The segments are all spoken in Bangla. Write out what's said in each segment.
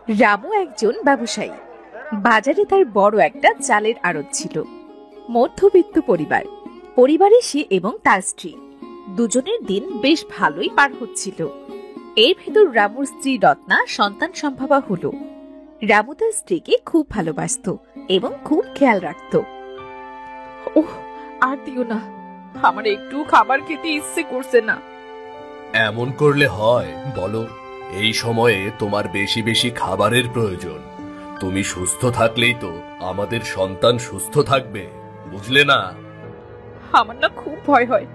রামু একজন ব্যবসায়ী। বাজারে তার বড় একটা চালের আড়ত ছিল। মধ্যবিত্ত পরিবারে সে এবং তার স্ত্রী দুজনের দিন বেশ ভালোই পার হচ্ছিল। এর ভেতর রামুর স্ত্রী রত্না সন্তান সম্ভবা হলো। রামু তার স্ত্রীকে খুব ভালোবাসতো এবং খুব খেয়াল রাখত। ওহ, আর দিও না, আমার একটু খাবার খেতে ইচ্ছে করছে না। এমন করলে হয় বলো? এই সময়ে তোমার বেশি বেশি খাবারের প্রয়োজন। তুমি সুস্থ থাকলেই তো আমাদের সন্তান সুস্থ থাকবে, বুঝলে না? আমার না খুব ভয় হয়,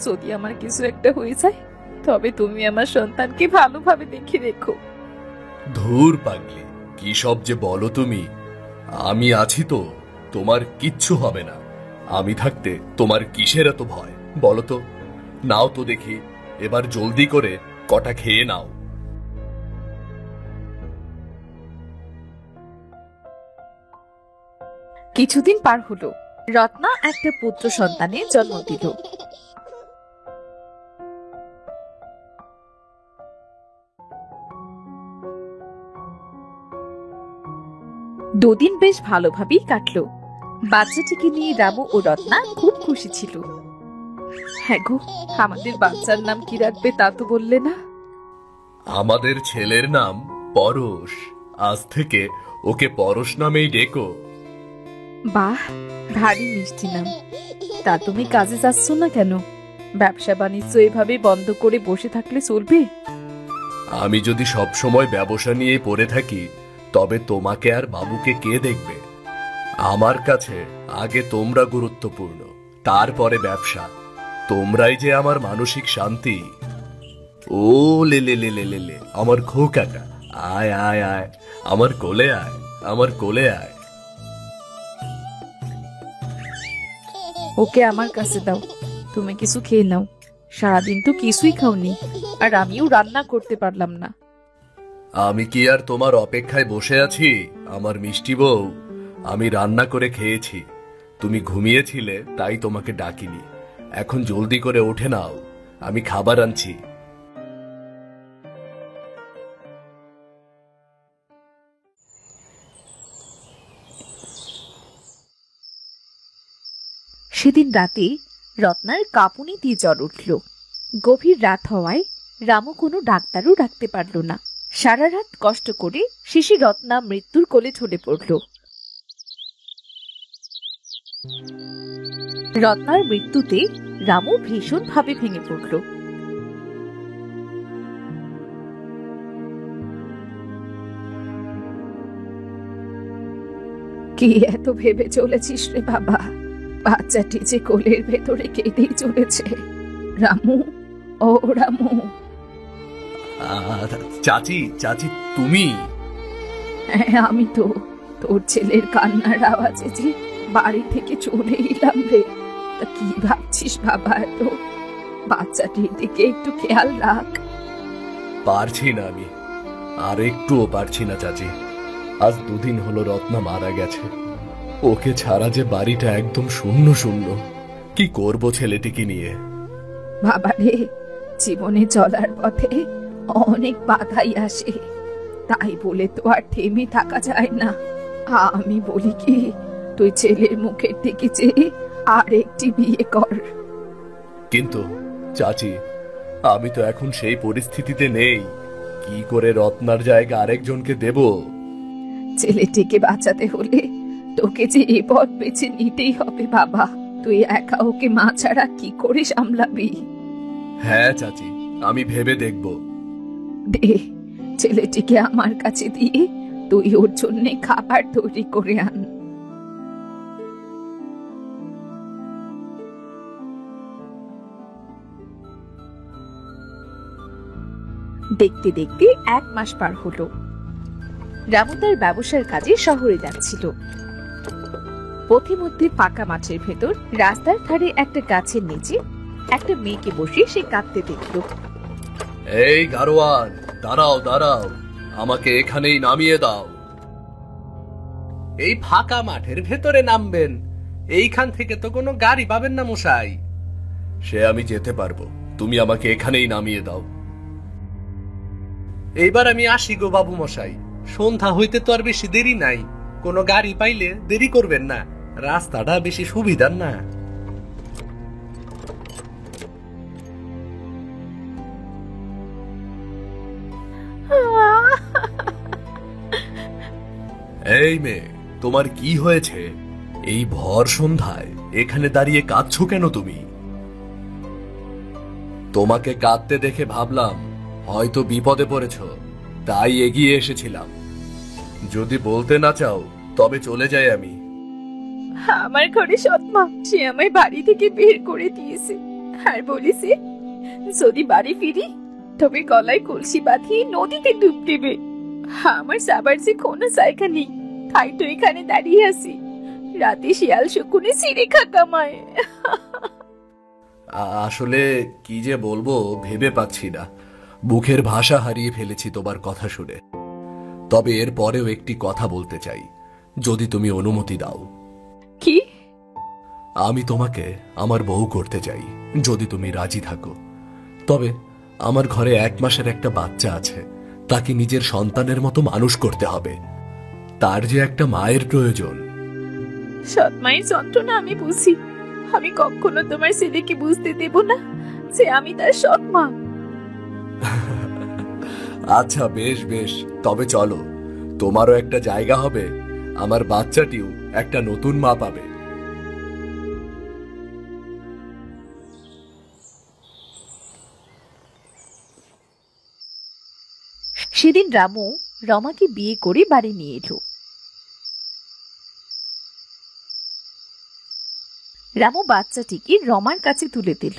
যদি আমার কিছু একটা হয়ে যায় তবে তুমি আমার সন্তানকে ভালোভাবে দেখে রেখো। ধুর পাগলি, কি সব যে বলো তুমি। আমি আছি তো, তোমার কিচ্ছু হবে না। আমি থাকতে তোমার কিসের এত ভয় বলো তো? নাও তো দেখি, এবার জলদি করে কটা খেয়ে নাও। কিছুদিন পার হলো, রত্না একটা পুত্র সন্তানের জন্ম দিল। দুদিন বেশ ভালোভাবেই কাটলো। বাচ্চাটিকে নিয়ে রামু ও রত্না খুব খুশি ছিল। হ্যাঁ গো, আমাদের বাচ্চার নাম কি রাখবে তা তো বললে না। আমাদের ছেলের নাম পরশ। আজ থেকে ওকে পরশ নামেই ডেকো। বাহ, ভারী মিষ্টি নাম। তা তুমি কাজে যাচ্ছ না কেন? ব্যবসা বাণিজ্য এভাবে বন্ধ করে বসে থাকলে চলবে? আমি যদি সব সময় ব্যবসা নিয়ে পড়ে থাকি তবে তোমাকে আর বাবুকে কে দেখবে? আমার কাছে আগে তোমরা গুরুত্বপূর্ণ, তারপরে ব্যবসা। তোমরাই যে আমার মানসিক শান্তি। ও লে লে লে লে লে লে, আমার খোকাটা, আয় আয় আয়, আমার কোলে আয়, আমার কোলে আয়। ওকে আমার কাছে দাও, তুমি কিছু খেয়ে নাও। সারাদিন তো কিছুই খাওনি, আর আমিও রান্না করতে পারলাম না। আমি কি আর তোমার অপেক্ষায় বসে আছি আমার মিষ্টি বউ? আমি রান্না করে খেয়েছি। তুমি ঘুমিয়েছিলে তাই তোমাকে ডাকিনি। এখন জলদি করে উঠে নাও, আমি খাবার আনছি। সেদিন রাতে রত্নার কাঁপুনি দিয়ে জ্বর উঠল। গভীর রাত হওয়ায় রামু কোনো ডাক্তারও ডাকতে পারল না। সারা রাত কষ্ট করে শেষে রত্না মৃত্যুর কোলে ঢলে পড়ল। রত্নার মৃত্যুতে রামু ভীষণ ভাবে ভেঙে পড়ল। কি এত ভেবে চলেছিস রে বাবা? বাচ্চাটি যে কোলের ভেতরে কেঁদেই চলেছে। রামু, ও রামু। চাচি, চাচি তুমি? হ্যাঁ, আমি তো। তোর ছেলের কান্নার আওয়াজে যে বাড়ি থেকে চলে এলাম রে। তা কি ভাবছিস বাবা? এত বাচ্চাটির দিকে একটু খেয়াল রাখ। পারছি না আমি, আর একটুও পারছি না চাচি। আজ দুদিন হলো রত্না মারা গেছে। ওকে ছাড়া যে বাড়িটা একদম শূন্য শূন্য। কি করব ছেলেটিকে নিয়ে? বাবা রে, জীবনে চলার পথে অনেক বাধাই আসে, তাই বলে তো আর থেমে থাকা যায় না। আমি বলি কি, তুই ছেলের মুখের দিকে চেয়ে আর একটি বিয়ে কর। কিন্তু চাচি, আমি তো এখন সেই পরিস্থিতিতে নেই। কি করে রত্নার জায়গা আরেকজনকে দেব? ছেলেটিকে বাঁচাতে হলে তোকে যে এ পথ বেছে নিতেই হবে বাবা। তুই একা ওকে মা ছাড়া কি করে সামলাবি? হ্যাঁ চাচি, আমি ভেবে দেখব। দে, ছেলেটিকে আমার কাছে দিয়ে তুই ওর জন্য খাবার তৈরি করে আন। দেখতে দেখতে 1 মাস পার হলো। রামু তার ব্যবসার কাজে শহরে যাচ্ছিল। পথিমধ্যে ফাঁকা মাঠের ভেতর রাস্তার ধারে একটা গাছের নিচে একটা মেয়েকে বসে সে কাঁদতে দেখল। এই গারোয়ান, দাঁড়াও দাঁড়াও, আমাকে এখানেই নামিয়ে দাও। এই ফাঁকা মাঠের ভেতরে নামবেন? এইখান থেকে তো কোনো গাড়ি পাবেন না মশাই। সে আমি যেতে পারবো, তুমি আমাকে এখানেই নামিয়ে দাও। এইবার আমি আসি গো বাবু মশাই, সন্ধ্যা হইতে তো আর বেশি দেরি নাই, কোনো গাড়ি পাইলে দেরি করবেন না, রাস্তাটা বেশি সুবিধার না। এই মেয়ে, তোমার কি হয়েছে? এই ভর সন্ধ্যায় এখানে দাঁড়িয়ে কাঁদছো কেন তুমি? তোমাকে কাঁদতে দেখে ভাবলাম হয়তো বিপদে পড়েছো, তাই এগিয়ে এসেছিলাম। যদি বলতে না চাও তবে চলে যাই আমি। আমার ঘরে সৎমা, সে আমায় বাড়ি থেকে বের করে দিয়েছে আর বলেছে যদি বাড়ি ফিরি তবে গলায় কলসি বাঁধিয়ে নদীতে ডুব দেবে। আমার যাবার যে কোনো জায়গা নেই, তাই তো এখানে দাঁড়িয়ে আছি। রাতে শিয়াল শকুনে ছিঁড়ে খাকামায়। আসলে কি যে বলবো ভেবে পাচ্ছি না, মুখের ভাষা হারিয়ে ফেলেছি তোমার কথা শুনে। তবে এর পরেও একটি কথা বলতে চাই, যদি তুমি অনুমতি দাও। কি? আমি তোমাকে আমার বউ করতে চাই, যদি তুমি রাজি থাকো। তবে আমার ঘরে 1 মাসের একটা বাচ্চা আছে, তাকে নিজের সন্তানের মতো মানুষ করতে হবে। তার যে একটা মায়ের প্রয়োজন। সৎমায়ের যন্ত্রণা আমি বুঝি, আমি কখনো তোমার ছেলেকে বুঝতে দেব না যে আমি তার সৎমা। আচ্ছা বেশ বেশ, তবে চলো, তোমারও একটা জায়গা হবে, আমার বাচ্চাটিও একটা নতুন মা পাবে। সেদিন রামু রমাকে বিয়ে করে বাড়ি নিয়ে এলো। রামু বাচ্চাটিকে রমার কাছে তুলে দিল।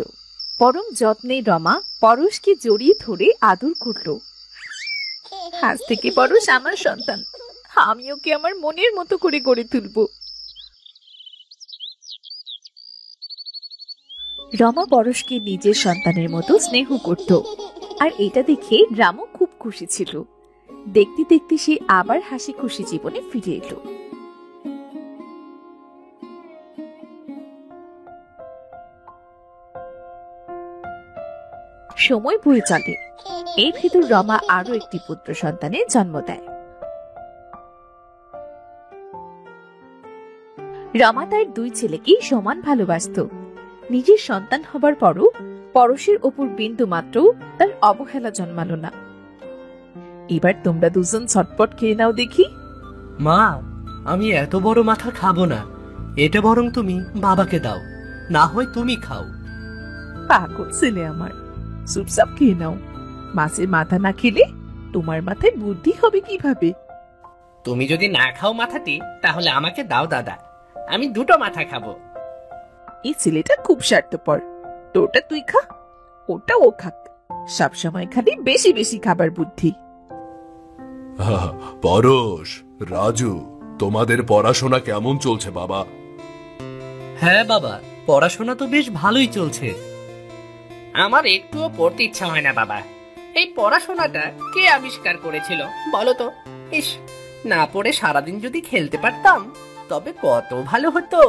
পরম যত্নে রমা পরশকে জড়িয়ে ধরে আদর করল। আজ থেকে পরশ আমার সন্তান, আমি ওকে আমার মনের মতো করে গড়ে তুলব। রমা পরশকে নিজের সন্তানের মতো স্নেহ করত, আর এটা দেখে রামু খুব খুশি ছিল। দেখতে দেখতে সে আবার হাসি খুশি জীবনে ফিরে এলো। সময় বয়ে চলে, এর ভিতর রমা আরো একটি পুত্র সন্তানের জন্ম দেয়। রমা তার 2 ছেলেকেই সমান ভালোবাসত। নিজের সন্তান হবার পরও পরশের ওপর বিন্দু মাত্র তার অবহেলা জন্মালো না। এবার তোমরা দুজন ছটপট খেয়ে নাও দেখি। মা, আমি এত বড় মাথা খাবো না, এটা বরং তুমি বাবাকে দাও, না হয় তুমি খাও। পাগল ছেলে আমার, চুপচাপ খেয়ে নাও। মাছের মাথা না খেলে তোমার মাথায় বুদ্ধি হবে কিভাবে? তুমি যদি না খাও মাথাটি, তাহলে আমাকে দাও দাদা, আমি 2টো মাথা খাবো। এই ছেলেটা খুব স্বার্থপর, তোরটা তুই খা, ওটা ও খাক। সবসময় খালি বেশি বেশি খাবার বুদ্ধি। পরশ, রাজু, তোমাদের পড়াশোনা কেমন চলছে বাবা? হ্যাঁ বাবা, পড়াশোনা তো বেশ ভালোই চলছে। আমার একটুও পড়তে ইচ্ছা হয় না বাবা। এই পড়াশোনাটা কে আবিষ্কার করেছিল বলো তো? ইস, না পড়ে সারাদিন যদি খেলতে পারতাম তবে কত ভালো হতো।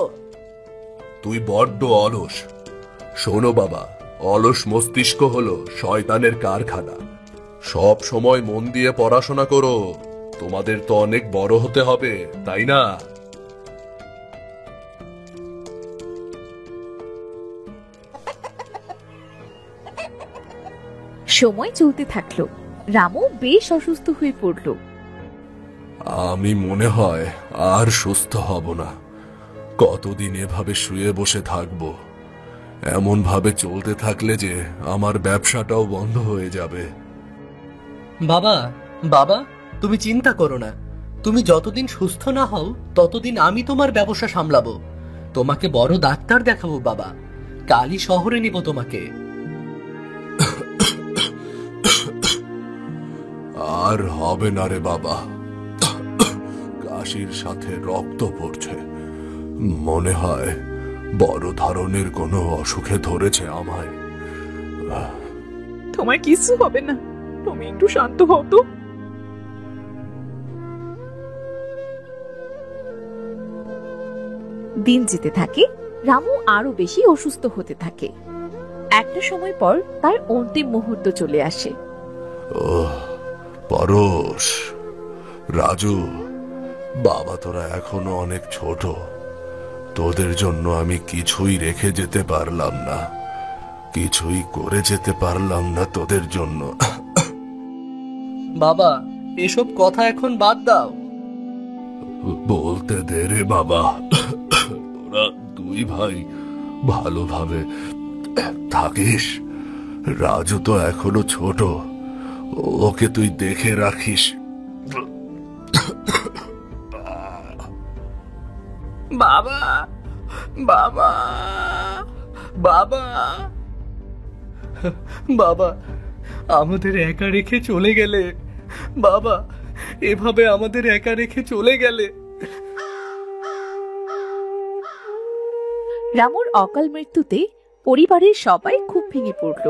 তুই বড্ড অলস। শোনো বাবা, অলস মস্তিষ্ক হলো শয়তানের কারখানা। সব সময় মন দিয়ে পড়াশোনা করো, তোমাদের তো অনেক বড় হতে হবে, তাই না? সময় চলতে থাকলো, রামু বেশ অসুস্থ হয়ে পড়ল। আমি মনে হয় আর সুস্থ হব না। কতদিন এভাবে শুয়ে বসে থাকবো? এমন ভাবে চলতে থাকলে যে আমার ব্যবসাটাও বন্ধ হয়ে যাবে। বাবা, বাবা, তুমি চিন্তা করো না। তুমি যতদিন সুস্থ না হও ততদিন আমি তোমার ব্যবসা সামলাবো। তোমাকে বড় ডাক্তার দেখাবো বাবা, কালই শহরে নিব তোমাকে। আর হবে না রে বাবা, কাশির সাথে রক্ত পড়ছে। মনে হয় বড় ধরনের কোনো অসুখে ধরেছে আমায়। তোমার কিছু হবে না, তুমি একটু শান্ত হও তো। দিন যেতে থাকে, রামু আরো বেশি অসুস্থ হতে থাকে। একটা সময় পর তার অন্তিম মুহূর্ত চলে আসে। ওহ পরশ, রাজু, বাবা তোরা এখনো অনেক ছোট, তোদের জন্য আমি কিছুই রেখে যেতে পারলাম না, কিছুই করে যেতে পারলাম না তোদের জন্য। বাবা, এসব কথা এখন বাদ দাও। বলতে দে রে বাবা, তোরা দুই ভাই ভালোভাবে থাকিস। রাজু তো এখনো ছোট, ওকে তুই দেখে রাখিস। বাবা, বাবা, বাবা, বাবা, আমাদের একা রেখে চলে গেলে। বাবা, এভাবে আমাদের একা রেখে চলে গেলে। রামুর অকাল মৃত্যুতে পরিবারের সবাই খুব ভেঙে পড়ল।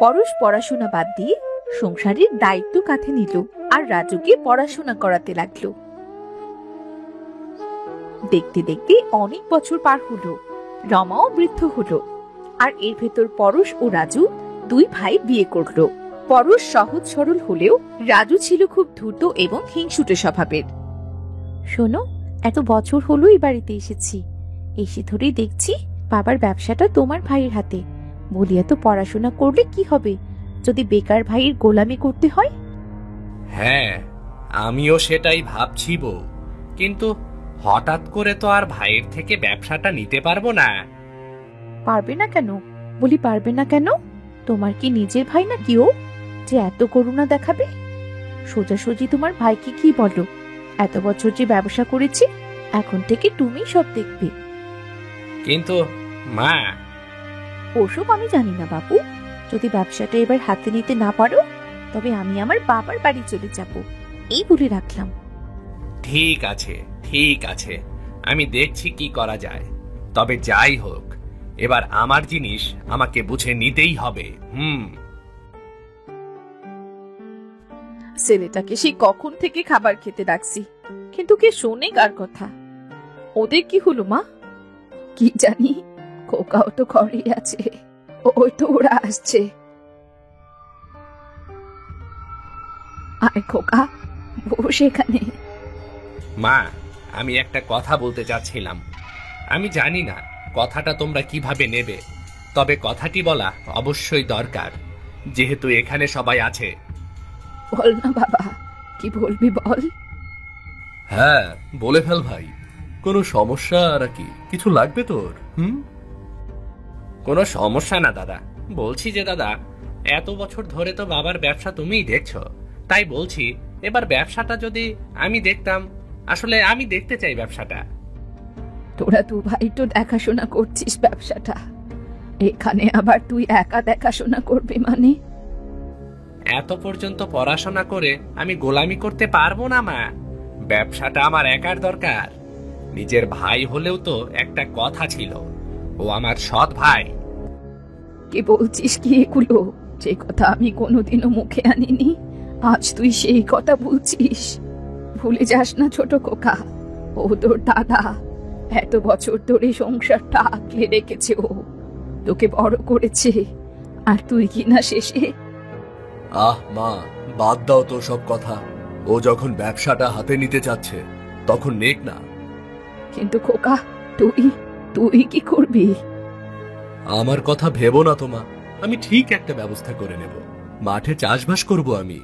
পরশ পড়াশোনা বাদ দিয়ে সংসারের দায়িত্ব কাঁধে নিল আর রাজুকে পড়াশোনা করাতে লাগলো। দেখতে দেখতে অনেক বছর পার হলো, রমাও বৃদ্ধ হলো, আর এর ভেতর পরশ ও রাজু দুই ভাই বিয়ে করলো। পরশ সহজ সরল হলেও রাজু ছিল খুব ধূর্ত এবং হিংসুটে স্বভাবের। শোনো, এত বছর হলো এই বাড়িতে এসেছি, এসে ধরেই দেখছি বাবার ব্যবসাটা তোমার ভাইয়ের হাতে। বলি, এত পড়াশোনা করলে কি হবে যদি বেকার ভাইয়ের গোলামি করতে হয়? হ্যাঁ, আমিও সেটাই ভাবছি বউ, কিন্তু হঠাৎ করে তো আর ভাইয়ের থেকে ব্যবসাটা নিতে পারবো না। পারবে না কেন? বলি, পারবে না কেন? তোমার কি নিজের ভাই না কেউ যে এত করুণা দেখাবে? সোজাসুজি তোমার ভাইকে কি বলো, এত বছর যে ব্যবসা করেছি, এখন থেকে তুমি সব দেখবে। কিন্তু মা, ওসব আমি জানি না বাবু। যদি ব্যবসাটা এবার হাতে নিতে না পারো, তবে আমি আমার বাবার বাড়ি চলে যাব, এই বলে রাখলাম। ঠিক আছে, ঠিক আছে, আমি দেখছি কি করা যায়। তবে যাই হোক, এবার আমার জিনিস আমাকে বুঝে নিতেই হবে। ছেলেটাকে সেই কখন থেকে খাবার খেতে ডাকছি, কিন্তু কে শোনে কার কথা? ওদের কি হলো মা? কি জানি, খোকাও তো ঘরে আছে, ওই তো ওরা আসছে। আয় খোকা, বস এখানে। মা, আমি একটা কথা বলতে চাচ্ছিলাম। আমি জানি না কথাটা তোমরা কিভাবে নেবে, তবে কথাটি বলা অবশ্যই দরকার, যেহেতু এখানে সবাই আছে। বল না বাবা, কি বলবি বল। হ্যাঁ, বলে ফেল ভাই। কোনো সমস্যা নাকি? কিছু লাগবে তোর? কোনো সমস্যা না দাদা, বলছি যে দাদা, এত বছর ধরে তো বাবার ব্যবসা তুমিই দেখছো, তাই বলছি এবার ব্যবসাটা যদি আমি দেখতাম। আসলে আমি দেখতে চাই ব্যবসাটা। তোরা দু ভাই তো দেখাশোনা করছিস ব্যবসাটা, এখানে আবার তুই একা দেখাশোনা করবি মানে? এত পর্যন্ত পড়াশোনা করে আমি গোলামি করতে পারবো না মা। ব্যবসাটা আমার একার দরকার। নিজের ভাই হলেও তো একটা কথা ছিল, ও আমার সৎ ভাই। কি বলছিস কি এগুলো? যে কথা আমি কোনোদিনও মুখে আনিনি, আজ তুই সেই কথা বলছিস? ভুলে যাস না ছোট খোকা, ও তোর দাদা। এত বছর ধরে সংসারটা আগলে রেখেছে, ও তোকে বড় করেছে, আর তুই কিনা শেষে। আহ মা, বাদ দাও তো সব কথা। ও যখন ব্যবসাটা হাতে নিতে চাচ্ছে, তখন নেক না। কিন্তু খোকা, তুই তুই কি করবি? আমার কথা ভেবো না তোমা, আমি ঠিক একটা ব্যবস্থা করে নেব। মাঠে চাষবাস করব আমি।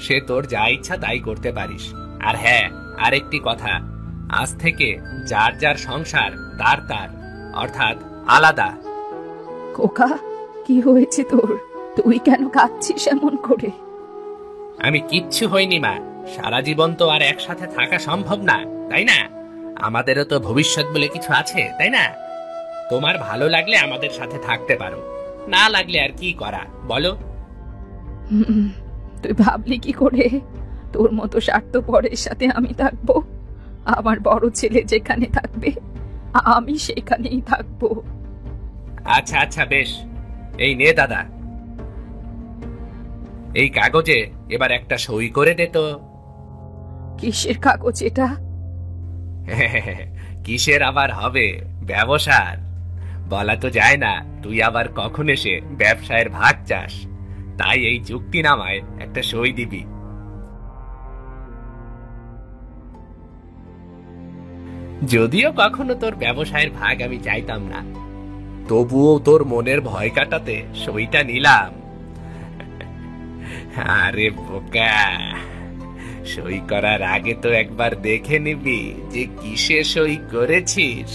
সে তোর যা ইচ্ছা তাই করতে পারিস। আর হ্যাঁ, আরেকটি কথা, আজ থেকে যার যার সংসার তার তার, অর্থাৎ আলাদা। খোকা, কি হয়েছে তোর? তুই কেন কাঁদছিস এমন করে? আমি কিচ্ছু হইনি মা, সারা জীবন তো আর একসাথে থাকা সম্ভব না, তাই না? আমাদেরও তো ভবিষ্যৎ বলে কিছু আছে, তাই না? তোমার ভালো লাগলে আমাদের সাথে থাকতে পারো, না লাগলে আর কি করা বলো? তুই ভাবলি কি করে তোর মতো স্বার্থপরের সাথে আমি থাকবো? আমার বড় ছেলে যেখানে থাকবে, আমি সেখানেই থাকবো। আচ্ছা আচ্ছা, বেশ, এই নে দাদা, এই কাগজে এবার একটা সই করে দে তো। কিসের কাগজ এটা? কিসের আবার হবে, ব্যবসার। বলা তো যায় না তুই আবার কখন এসে ব্যবসায়ের ভাগ চাস, তাই এই চুক্তিনামায় একটা সই দিবি। যদিও কখনো তোর ব্যবসায়ের ভাগ আমি চাইতাম না, তবুও তোর মনের ভয় কাটাতে সইটা নিলাম। আরে বোকা, সই করার আগে তো একবার দেখে নিবি যে কিসে সই করেছিস।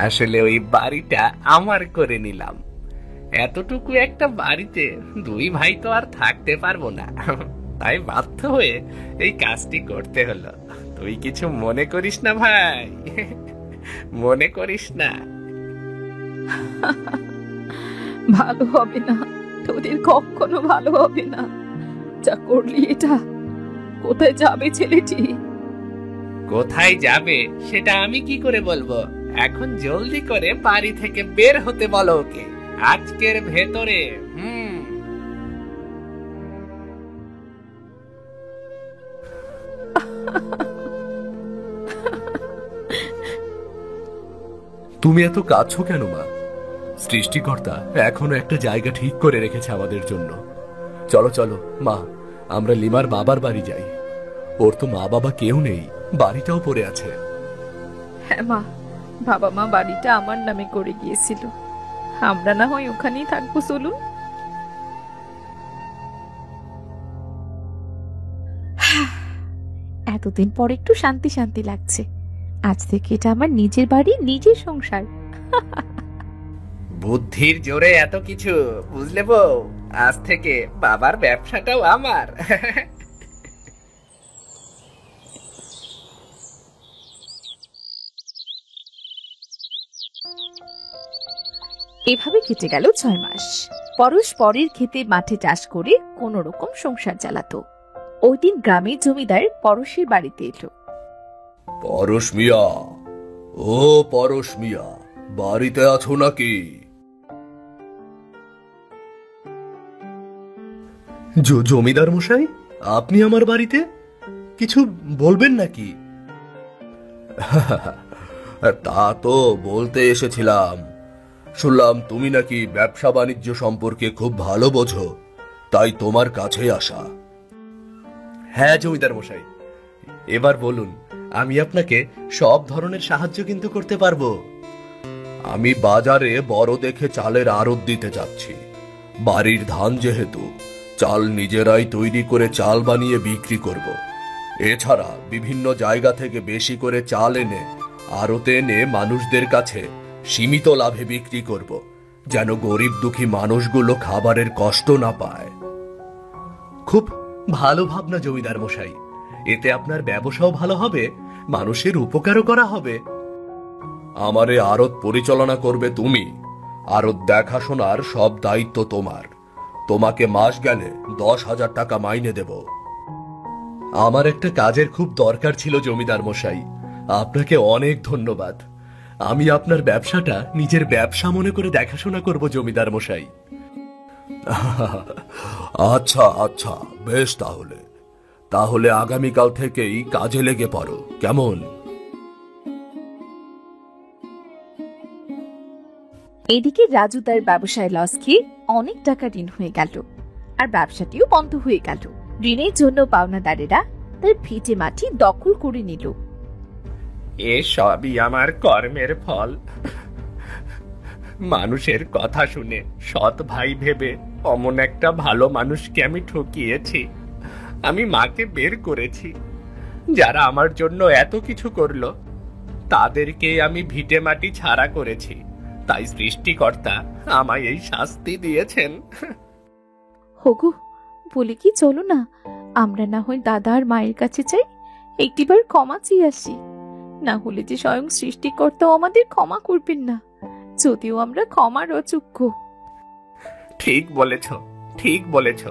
আসলে ওই বাড়িটা আমার করে নিলাম। এতটুকু একটা বাড়িতে দুই ভাই তো আর থাকতে পারবো না, তাই বাধ্য হয়ে এই কাজটি করতে হলো। তুই কিছু মনে করিস না ভাই, মনে করিস না। ভালো হবে না, তোদের কখনো ভালো হবে না। যা করলি এটা, কোথায় যাবে ছেলেটি? কোথায় যাবে সেটা আমি কি করে বলবো? এখন জলদি করে বাড়ি থেকে বের হতে বলো ওকে, আজকের ভেতরে। তুমি এত কাঁদছো কেন মা? সৃষ্টিকর্তা এখনো একটা জায়গা ঠিক করে রেখেছে আমাদের জন্য। চলো চলো মা, আমরা লিমার বাবার বাড়ি যাই। ওর তো মা বাবা কেউ নেই, বাড়িটাও পড়ে আছে। হ্যাঁ মা, বাবা মা বাড়িটা আমার নামে করে গিয়েছিল। আমরা না হয় ওখানেই থাকবো, চলুন। এতদিন পর একটু শান্তি শান্তি লাগছে। আজ থেকে এটা আমার নিজের বাড়ি, নিজের সংসার। বুদ্ধির জোরে এত কিছু, বুঝলে বউ? আজ থেকে বাবার ব্যবসাটাও আমার। এভাবে কেটে গেল 6 মাস। পরশ পরের খেতে মাঠে চাষ করে কোন রকম সংসার চালাতো। ওই দিন গ্রামের জমিদার পরশের বাড়িতে এলো। পরশ মিয়া, ও পরশ মিয়া, বাড়িতে আছো নাকি? জমিদার মশাই, আপনি আমার বাড়িতে? কিছু বলবেন নাকি? তা তো বলতে এসেছিলাম। শুনলাম তুমি নাকি ব্যবসা বাণিজ্য সম্পর্কে খুব ভালো বোঝো, তাই তোমার কাছে আসা। হ্যাঁ জমিদার মশাই, এবার বলুন, আমি আপনাকে সব ধরনের সাহায্য কিন্তু করতে পারবো। আমি বাজারে বড় দেখে চালের আড়ত দিতে যাচ্ছি। বাড়ির ধান যেহেতু, চাল নিজেরাই তৈরি করে চাল বানিয়ে বিক্রি করব। এছাড়া বিভিন্ন জায়গা থেকে বেশি করে চাল এনে আড়তে এনে মানুষদের কাছে সীমিত লাভে বিক্রি করব, যেন গরিব দুঃখী মানুষগুলো খাবারের কষ্ট না পায়। খুব ভালো ভাবনা জমিদার মশাই, এতে আপনার ব্যবসাও ভালো হবে, মানুষের উপকারও করা হবে। আমার এই আড়ত পরিচালনা করবে তুমি, আড়ত দেখাশোনার সব দায়িত্ব তোমার। তোমাকে মাস গেলে 10,000 টাকা মাইনে দেব। আমার একটা কাজের খুব দরকার ছিল জমিদার মশাই, আপনাকে অনেক ধন্যবাদ। আমি আপনার ব্যবসাটা নিজের ব্যবসা মনে করে দেখাশোনা করব জমিদার মশাই। আচ্ছা আচ্ছা, বেশ, তাহলে তাহলে আগামীকাল থেকেই কাজে লেগে পড়ো, কেমন? এদিকে রাজু তার ব্যবসায় লস খেয়ে অনেক টাকা ঋণ হয়ে গেল, আর ব্যবসাটিও বন্ধ হয়ে গেল। ঋণের জন্য পাওনাদারেরা তার ভিটে মাটি দখল করে নিল। এসবই আমার কর্মের ফল। মানুষের কথা শুনে সৎ ভাই ভেবে অমন একটা ভালো মানুষকে আমি ঠকিয়েছি। আমি মাকে বের করেছি। যারা আমার জন্য এত কিছু করলো তাদেরকে আমি ভিটে মাটি ছাড়া করেছি, তাই সৃষ্টিকর্তা আমায় এই শাস্তি দিয়েছেন। হগু, বলি কি, চলো না আমরা না হয় দাদা আর মায়ের কাছে চাই, একটিবার ক্ষমা চেয়ে আসি। না হলে যে স্বয়ং সৃষ্টিকর্তাও আমাদের ক্ষমা করবেন না, যদিও আমরা ক্ষমার অযোগ্য। ঠিক বলেছ, ঠিক বলেছ।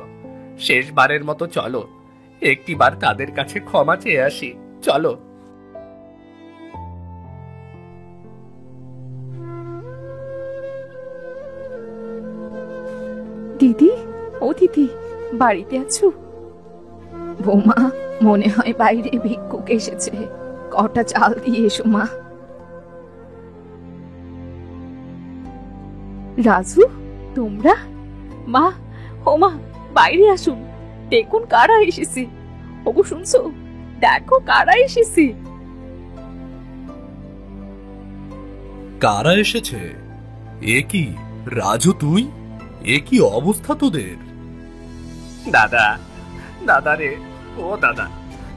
শেষবারের মতো চলো একটিবার তাদের কাছে ক্ষমা চেয়ে আসি, চলো। দিদি, ও দিদি, বাড়িতে আছো? বৌমা, মনে হয় বাইরে ভিক্ষুক এসেছে, কটা চাল দিয়ে এসো মা। রাজু, তোমরা? মা, ও মা, বাইরে আসুন, দেখুন কারা এসেছে। ওগো শুনছো, দেখো কারা এসেছে। কারা এসেছে? এ কি রাজু, তুই? এ কি অবস্থা তোদের? দাদা, দাদা রে, ও দাদা,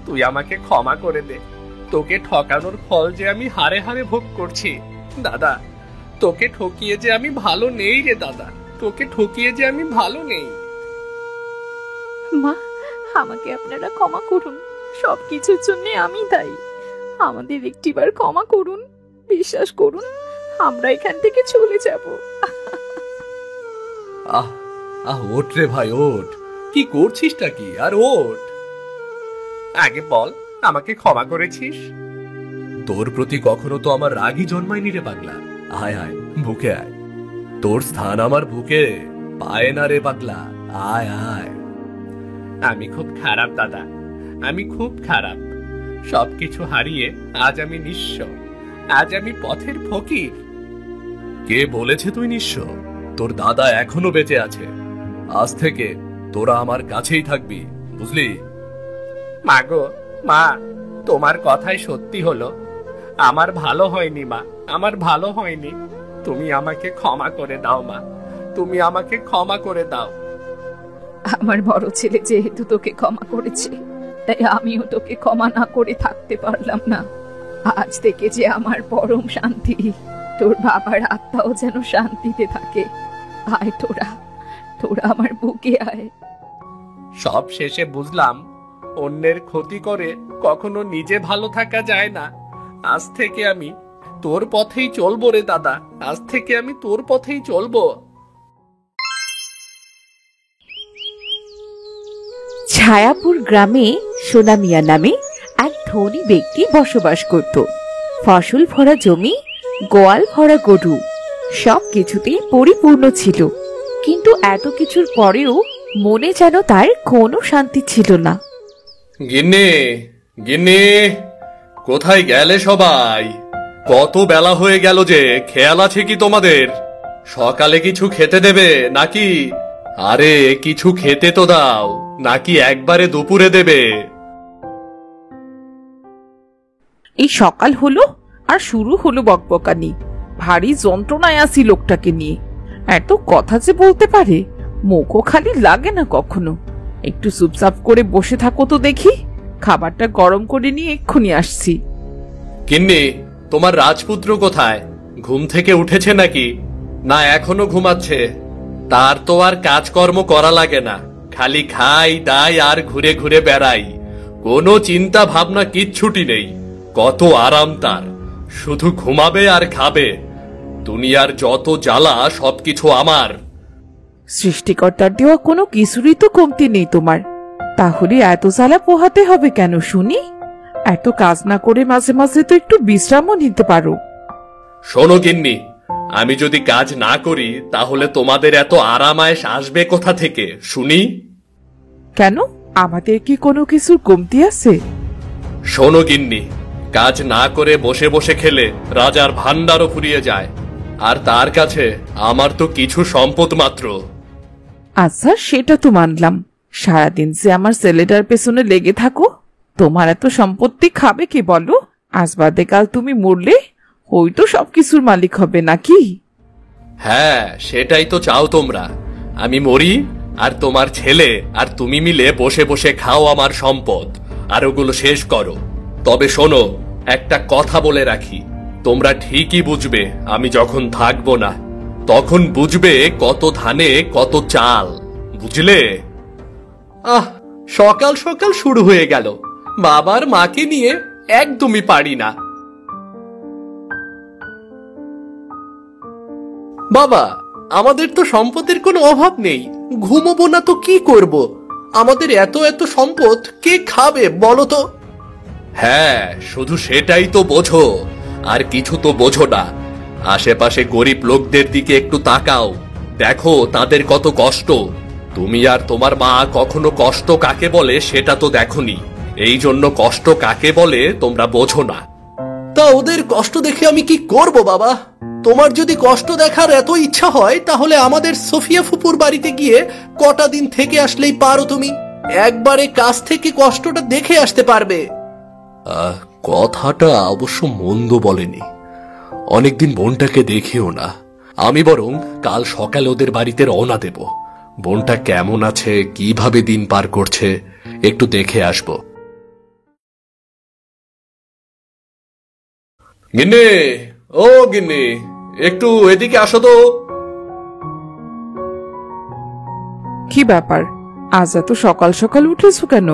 তুই আমাকে ক্ষমা করে দে। তোকে ঠকানোর ফল যে আমি হারে হারে ভোগ করছি। দাদা, তোকে ঠকিয়ে যে আমি ভালো নেই রে দাদা, তোকে ঠকিয়ে যে আমি ভালো নেই। মা, আমাকে আপনারা ক্ষমা করুন, সবকিছুর জন্য আমি দায়ী। আমাদের একটিবার ক্ষমা করুন, বিশ্বাস করুন, আমরা এখান থেকে চলে যাব। আহ আহ, ওঠ রে ভাই, ওঠ। কি করছিসটা কি? আর ওঠ। আগে বল, আমাকে ক্ষমা করেছিস? তোর প্রতি কখনো তো আমার রাগই জন্মায়নি রে পাগলা। আয় আয়, বুকে আয়। তোর স্থান আমার বুকে, পায় না রে পাগলা। আয় আয়। আমি খুব খারাপ দাদা, আমি খুব খারাপ। সবকিছু হারিয়ে আজ আমি নিঃস্ব, আজ আমি পথের ফকির। কে বলেছে তুই নিঃস্ব? তোর দাদা এখনো বেঁচে আছে। আজ থেকে তোরা আমার কাছেই থাকবি, বুঝলি? মাগো, মা, তোমার কথাই সত্যি হলো। আমার ভালো হয়নি মা, আমার ভালো হয়নি। তুমি আমাকে ক্ষমা করে দাও মা, তুমি আমাকে ক্ষমা করে দাও। আমার বড় ছেলে যেহেতু তোকে ক্ষমা করেছে, তাই আমিও তোকে ক্ষমা না করে থাকতে পারলাম না। আজ থেকে যে আমার পরম শান্তি, তোর বাবার আত্মাও যেন শান্তিতে থাকে। আয় তোরা, তোরা আমার বুকে আয়। সব শেষে বুঝলাম, অন্যের ক্ষতি করে কখনো নিজে ভালো থাকা যায় না। আজ থেকে আমি তোর পথেই চলবো রে দাদা, আজ থেকে আমি তোর পথেই চলবো। ছায়াপুর গ্রামে সোনা মিয়া নামে এক ধনী ব্যক্তি বসবাস করত। ফসল ভরা জমি, গোয়াল ভরা গরু, সবকিছুতেই পরিপূর্ণ ছিল। কিন্তু এত কিছুর পরেও মনে যেন তার কোনো শান্তি ছিল না। গিন্নি, গিন্নি, কোথায় গেলে সবাই? কত বেলা হয়ে গেল যে, খেয়াল আছে কি তোমাদের? সকালে কিছু খেতে দেবে নাকি? আরে কিছু খেতে তো দাও, নাকি একবারে দুপুরে দেবে? এই সকাল হলো আর শুরু হলো বকবকানি। ভারী যন্ত্রণায় আছি লোকটাকে নিয়ে। এত কথা যে বলতে পারে, মুখও খালি লাগে না কখনো। একটু চুপচাপ করে বসে থাকো তো দেখি, খাবারটা গরম করে নিয়ে এক্ষুনি আসছি। গিন্নি, তোমার রাজপুত্র কোথায়? ঘুম থেকে উঠেছে নাকি? না এখনো ঘুমাচ্ছে? তার তো আর কাজকর্ম করা লাগে না, খালি খাই দাই আর ঘুরে ঘুরে বেড়াই। কোনো চিন্তা ভাবনা কিচ্ছুটি নেই। কত আরাম তার, শুধু ঘুমাবে আর খাবে। দুনিয়ার যত জ্বালা সবকিছু আমার। সৃষ্টিকর্তার দেওয়া কোনো কিছুরই তো কমতি নেই তোমার। তাহলে এত জ্বালা পোহাতে হবে কেন শুনি? এত কাজ না করে মাঝে মাঝে তো একটু বিশ্রামও নিতে পারো। শোনো গিন্নি, আমি যদি কাজ না করি তাহলে তোমাদের এত আরাম আয়েশ আসবে কোথা থেকে শুনি? কেন, আমাদের কি কোনো কিছুর কমতি আছে? শোনো গিন্নি, কাজ না করে বসে বসে খেলে রাজার ভান্ডারও ফুরিয়ে যায়, আর তার কাছে আমার তো কিছু সম্পদ মাত্র। আচ্ছা, সেটা তো মানলাম। সারাদিন যে আমার ছেলেটার পেছনে লেগে থাকো, তোমার এত সম্পত্তি খাবে কে বলো? আজ বাদে কাল তুমি মরলে ওই তো সবকিছুর মালিক হবে নাকি? হ্যাঁ, সেটাই তো চাও তোমরা। আমি মরি আর তোমার ছেলে আর তুমি মিলে বসে বসে খাও আমার সম্পদ, আর ওগুলো শেষ করো। তবে শোনো, একটা কথা বলে রাখি, তোমরা ঠিকই বুঝবে আমি যখন থাকবো না, তখন বুঝবে কত ধানে কত চাল, বুঝলে? সকাল সকাল শুরু হয়ে গেল। বাবার মাকে নিয়ে একদমই পারি না। বাবা, আমাদের তো সম্পদের কোনো অভাব নেই, ঘুমোবো না তো কি করব? আমাদের এত এত সম্পদ কে খাবে বলো তো? হ্যাঁ, শুধু সেটাই তো বোঝো, আর কিছু তো বোঝো না। আশেপাশে গরিব লোকদের দিকে একটু তাকাও, দেখো তাদের কত কষ্ট। তুমি আর তোমার মা কখনো কষ্ট কাকে বলে সেটা তো দেখোনি, এই জন্য কষ্ট কাকে বলে তোমরা বোঝো না। তা ওদের কষ্ট দেখে আমি কি করব বাবা? তোমার যদি কষ্ট দেখার এত ইচ্ছা হয় তাহলে আমাদের সোফিয়া ফুপুর বাড়িতে গিয়ে কটা দিন থেকে আসলেই পারো। তুমি একবারে কাছ থেকে কষ্টটা দেখে আসতে পারবে। কথাটা অবশ্য মন্দ বলেনি। অনেকদিন বোনটাকে দেখিও না। আমি বরং কাল সকালে ওদের বাড়িতে রওনা দেব। বোনটা কেমন আছে, কিভাবে দিন পার করছে একটু দেখে আসব। গিন্নি, ও গিন্নি, একটু এদিকে আসো তো। কি ব্যাপার, আজ এত সকাল সকাল উঠেছো কেন?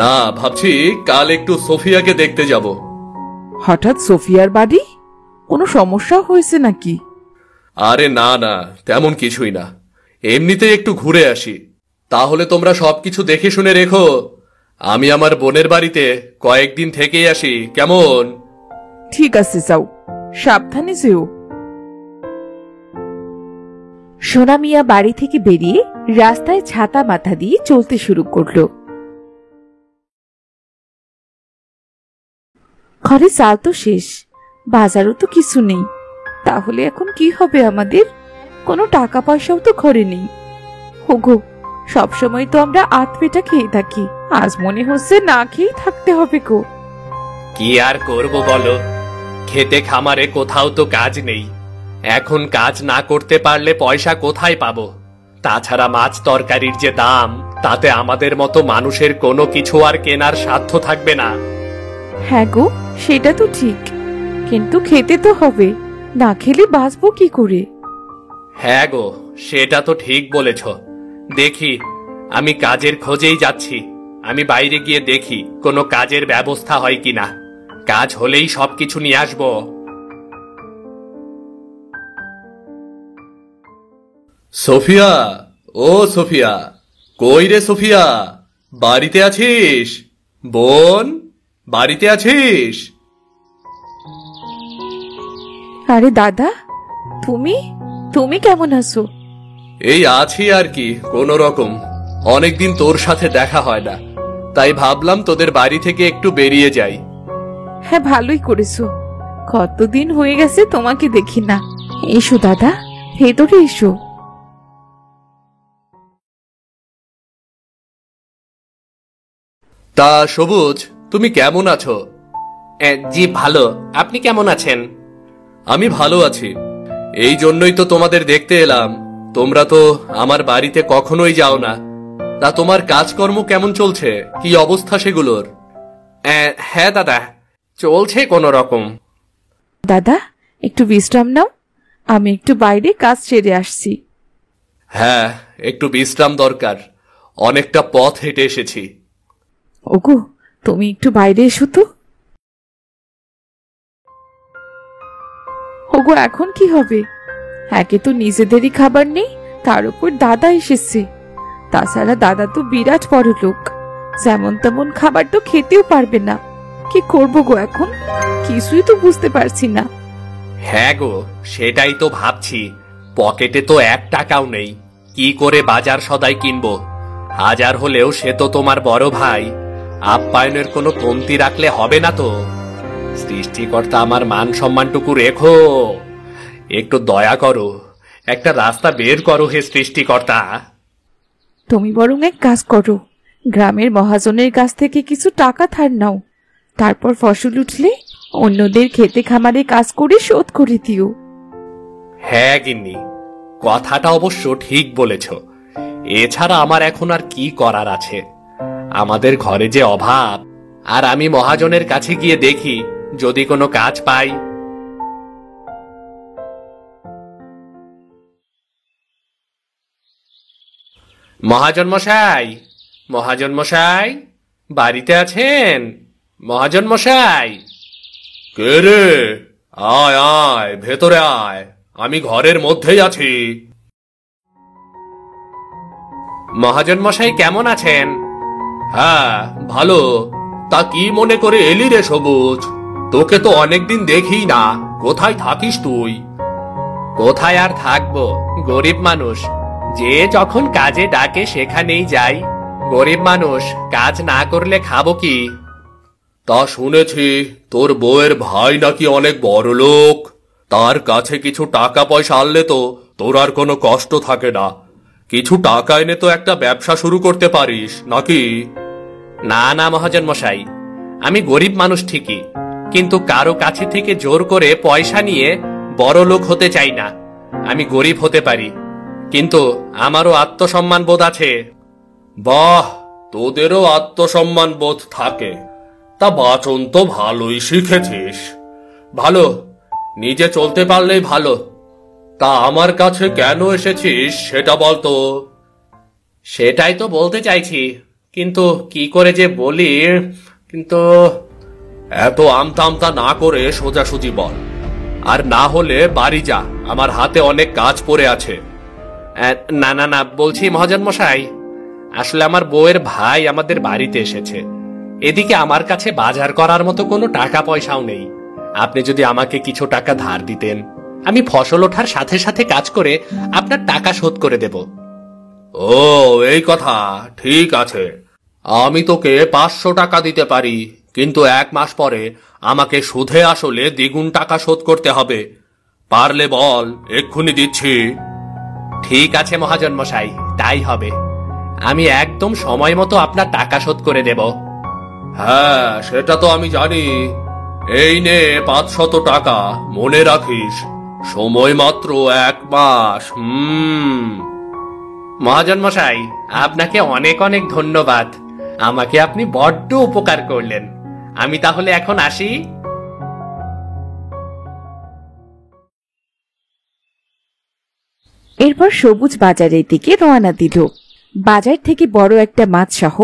না, ভাবছি কাল একটু সোফিয়াকে দেখতে যাব। হঠাৎ সোফিয়ার বাড়ি? কোনো সমস্যা হয়েছে নাকি? আরে না না, তেমন কিছুই না, এমনিতেই একটু ঘুরে আসি। তাহলে তোমরা সবকিছু দেখে শুনে রেখো, আমি আমার বোনের বাড়িতে কয়েকদিন থেকেই আসি, কেমন? ঠিক আছে, যাও, সাবধানে যেও। সোনা মিয়া বাড়ি থেকে বেরিয়ে রাস্তায় ছাতা মাথা দিয়ে চলতে শুরু করলো। ঘরে চাল তো শেষ, বাজারও তো কিছু নেই। তাহলে এখন কি হবে আমাদের? কোনো টাকা পয়সাও তো ঘরে নেই। ওগো, সবসময় তো আমরা আধ পেটা খেয়ে থাকি, আজ মনে হচ্ছে না খেয়ে থাকতে হবে গো। কি আর করব বলো, খেতে খামারে কোথাও তো কাজ নেই। এখন কাজ না করতে পারলে পয়সা কোথায় পাবো? তাছাড়া মাছ তরকারির যে দাম, তাতে আমাদের মতো মানুষের কোনো কিছু আর কেনার সাধ্য থাকবে না। হ্যাঁ গো, সেটা তো ঠিক, কিন্তু খেতে তো হবে, না খেলে বাঁচবো কি করে? হ্যাঁ গো, সেটা তো ঠিক বলেছ। দেখি, আমি কাজের খোঁজেই যাচ্ছি। আমি বাইরে গিয়ে দেখি কোনো কাজের ব্যবস্থা হয় কিনা। কাজ হলেই সবকিছু নিয়ে আসবো। সোফিয়া, ও সোফিয়া, কই রে সোফিয়া, বাড়িতে আছিস? বোন, বাড়িতে আছিস? আরে দাদা, তুমি তুমি কেমন আছো? এই আছি আর কি, কোনো রকম। অনেকদিন তোর সাথে দেখা হয় না, তাই ভাবলাম তোদের বাড়ি থেকে একটু বেরিয়ে যাই। হ্যাঁ, ভালোই করেছো, কতদিন হয়ে গেছে তোমাকে দেখি না। এসো দাদা, ভেতরে এসো। তা সবুজ, তুমি কেমন আছো? জি ভালো, আপনি কেমন আছেন? আমি ভালো আছি, এই জন্যই তো তোমাদের দেখতে এলাম। তোমরা তো আমার বাড়িতে কখনোই যাও না। তা তোমার কাজকর্ম কেমন চলছে, কি অবস্থা সেগুলোর? হ্যাঁ দাদা, চলছে কোনো রকম। দাদা, একটু বিশ্রাম নাও, আমি একটু বাইরে কাজ সেরে আসছি। হ্যাঁ, একটু বিশ্রাম দরকার, অনেকটা পথ হেঁটে এসেছি। ওগো, তুমি একটু বাইরে এসো তো। ওগো, এখন কি হবে? একে তো নিজেদেরই খাবার নেই, তার উপর দাদা এসেছে। তাছাড়া দাদা তো বিরাট বড় লোক, যেমন তেমন খাবার তো খেতেও পারবে না। কি করবো গো এখন, কিছুই তো বুঝতে পারছি না। হ্যাঁ গো, সেটাই তো ভাবছি। পকেটে তো 1 টাকাও নেই, কি করে বাজার সদাই কিনবো? হাজার হলেও সে তো তোমার বড় ভাই, আপ্যায়নের কোনো কমতি রাখলে হবে না তো। সৃষ্টিকর্তা, আমার মান সম্মানটুকু রেখো, একটু দয়া করো, একটা রাস্তা বের করো হে সৃষ্টিকর্তা। তুমি বরং এক কাজ করো, গ্রামের মহাজনের কাছ থেকে কিছু টাকা ধার নাও, তারপর ফসল উঠলে অন্যদের খেতে খামারে কাজ করে শোধ করে দিও। হ্যাঁ গিন্নি, কথাটা অবশ্য ঠিক বলেছ। এছাড়া আমার এখন আর কি করার আছে? আমাদের ঘরে যে অভাব, আর আমি মহাজনের কাছে গিয়ে দেখি যদি কোনো কাজ পাই। মহাজন মশাই, মহাজন মশাই, বাড়িতে আছেন? মহাজন মশাই। কে রে? আয় আয়, ভেতরে আয়, আমি ঘরের মধ্যেই আছি। মহাজন মশাই কেমন আছেন? হ্যাঁ, ভালো। তা কি মনে করে এলি রে সবুজ? তোকে তো অনেকদিন দেখি না, কোথায় থাকিস তুই? কোথায় আর থাকবো, গরিব মানুষ, যে যখন কাজে ডাকে সেখানেই যাই। গরিব মানুষ, কাজ না করলে খাবো কি? তা শুনেছি তোর বউয়ের ভাই নাকি অনেক বড় লোক, তার কাছে কিছু টাকা পয়সা আনলে তো তোর আর কোনো কষ্ট থাকে না। কিছু টাকা এনে তো একটা ব্যবসা শুরু করতে পারিস নাকি? না না মহাজন মশাই, আমি গরিব মানুষ ঠিকই, কিন্তু কারো কাছে থেকে জোর করে পয়সা নিয়ে বড় লোক হতে চাই না। আমি গরিব হতে পারি, কিন্তু আমারও আত্মসম্মান বোধ আছে। বাহ, তোদেরও আত্মসম্মান বোধ থাকে। তা বাচন তো ভালোই শিখেছিস। ভালো, নিজে চলতে পারলেই ভালো। তা আমার কাছে কেন এসেছিস সেটা বলতো। সেটাই তো বলতে চাইছি, কিন্তু কি করে যে বলি। কিন্তু এত আমতা আমতা না করে সোজাসুজি বল, আর না হলে বাড়ি যা, আমার হাতে অনেক কাজ পড়ে আছে। না না না, বলছি মহাজন মশাই, আসলে আমার বউয়ের ভাই আমাদের বাড়িতে এসেছে। এদিকে আমার কাছে বাজার করার মতো কোনো টাকা পয়সাও নেই। আপনি যদি আমাকে কিছু টাকা ধার দিতেন, আমি ফসল ওঠার সাথে সাথে কাজ করে আপনার টাকা শোধ করে দেব। ও, এই কথা, ঠিক আছে। আমি তোকে 500 টাকা দিতে পারি, কিন্তু 1 মাস পরে আমাকে সুদে আসলে দ্বিগুণ টাকা শোধ করতে হবে। পারলে বল, এক্ষুনি দিচ্ছি। ঠিক আছে মহাজন মশাই, তাই হবে। আমি একদম সময় মতো আপনার টাকা শোধ করে দেব। হ্যাঁ, সেটা তো আমি জানি। এই নে 500 টাকা, মনে রাখিস, সময় মাত্র 1 মাস। মহাজন মশাই, আপনাকে অনেক অনেক ধন্যবাদ। আমাকে আপনি বড্ড উপকার করলেন। আমি তাহলে এখন আসি। এরপর সবুজ বাজারের দিকে রওনা দিল। বাজার থেকে বড় একটা মাছ সহ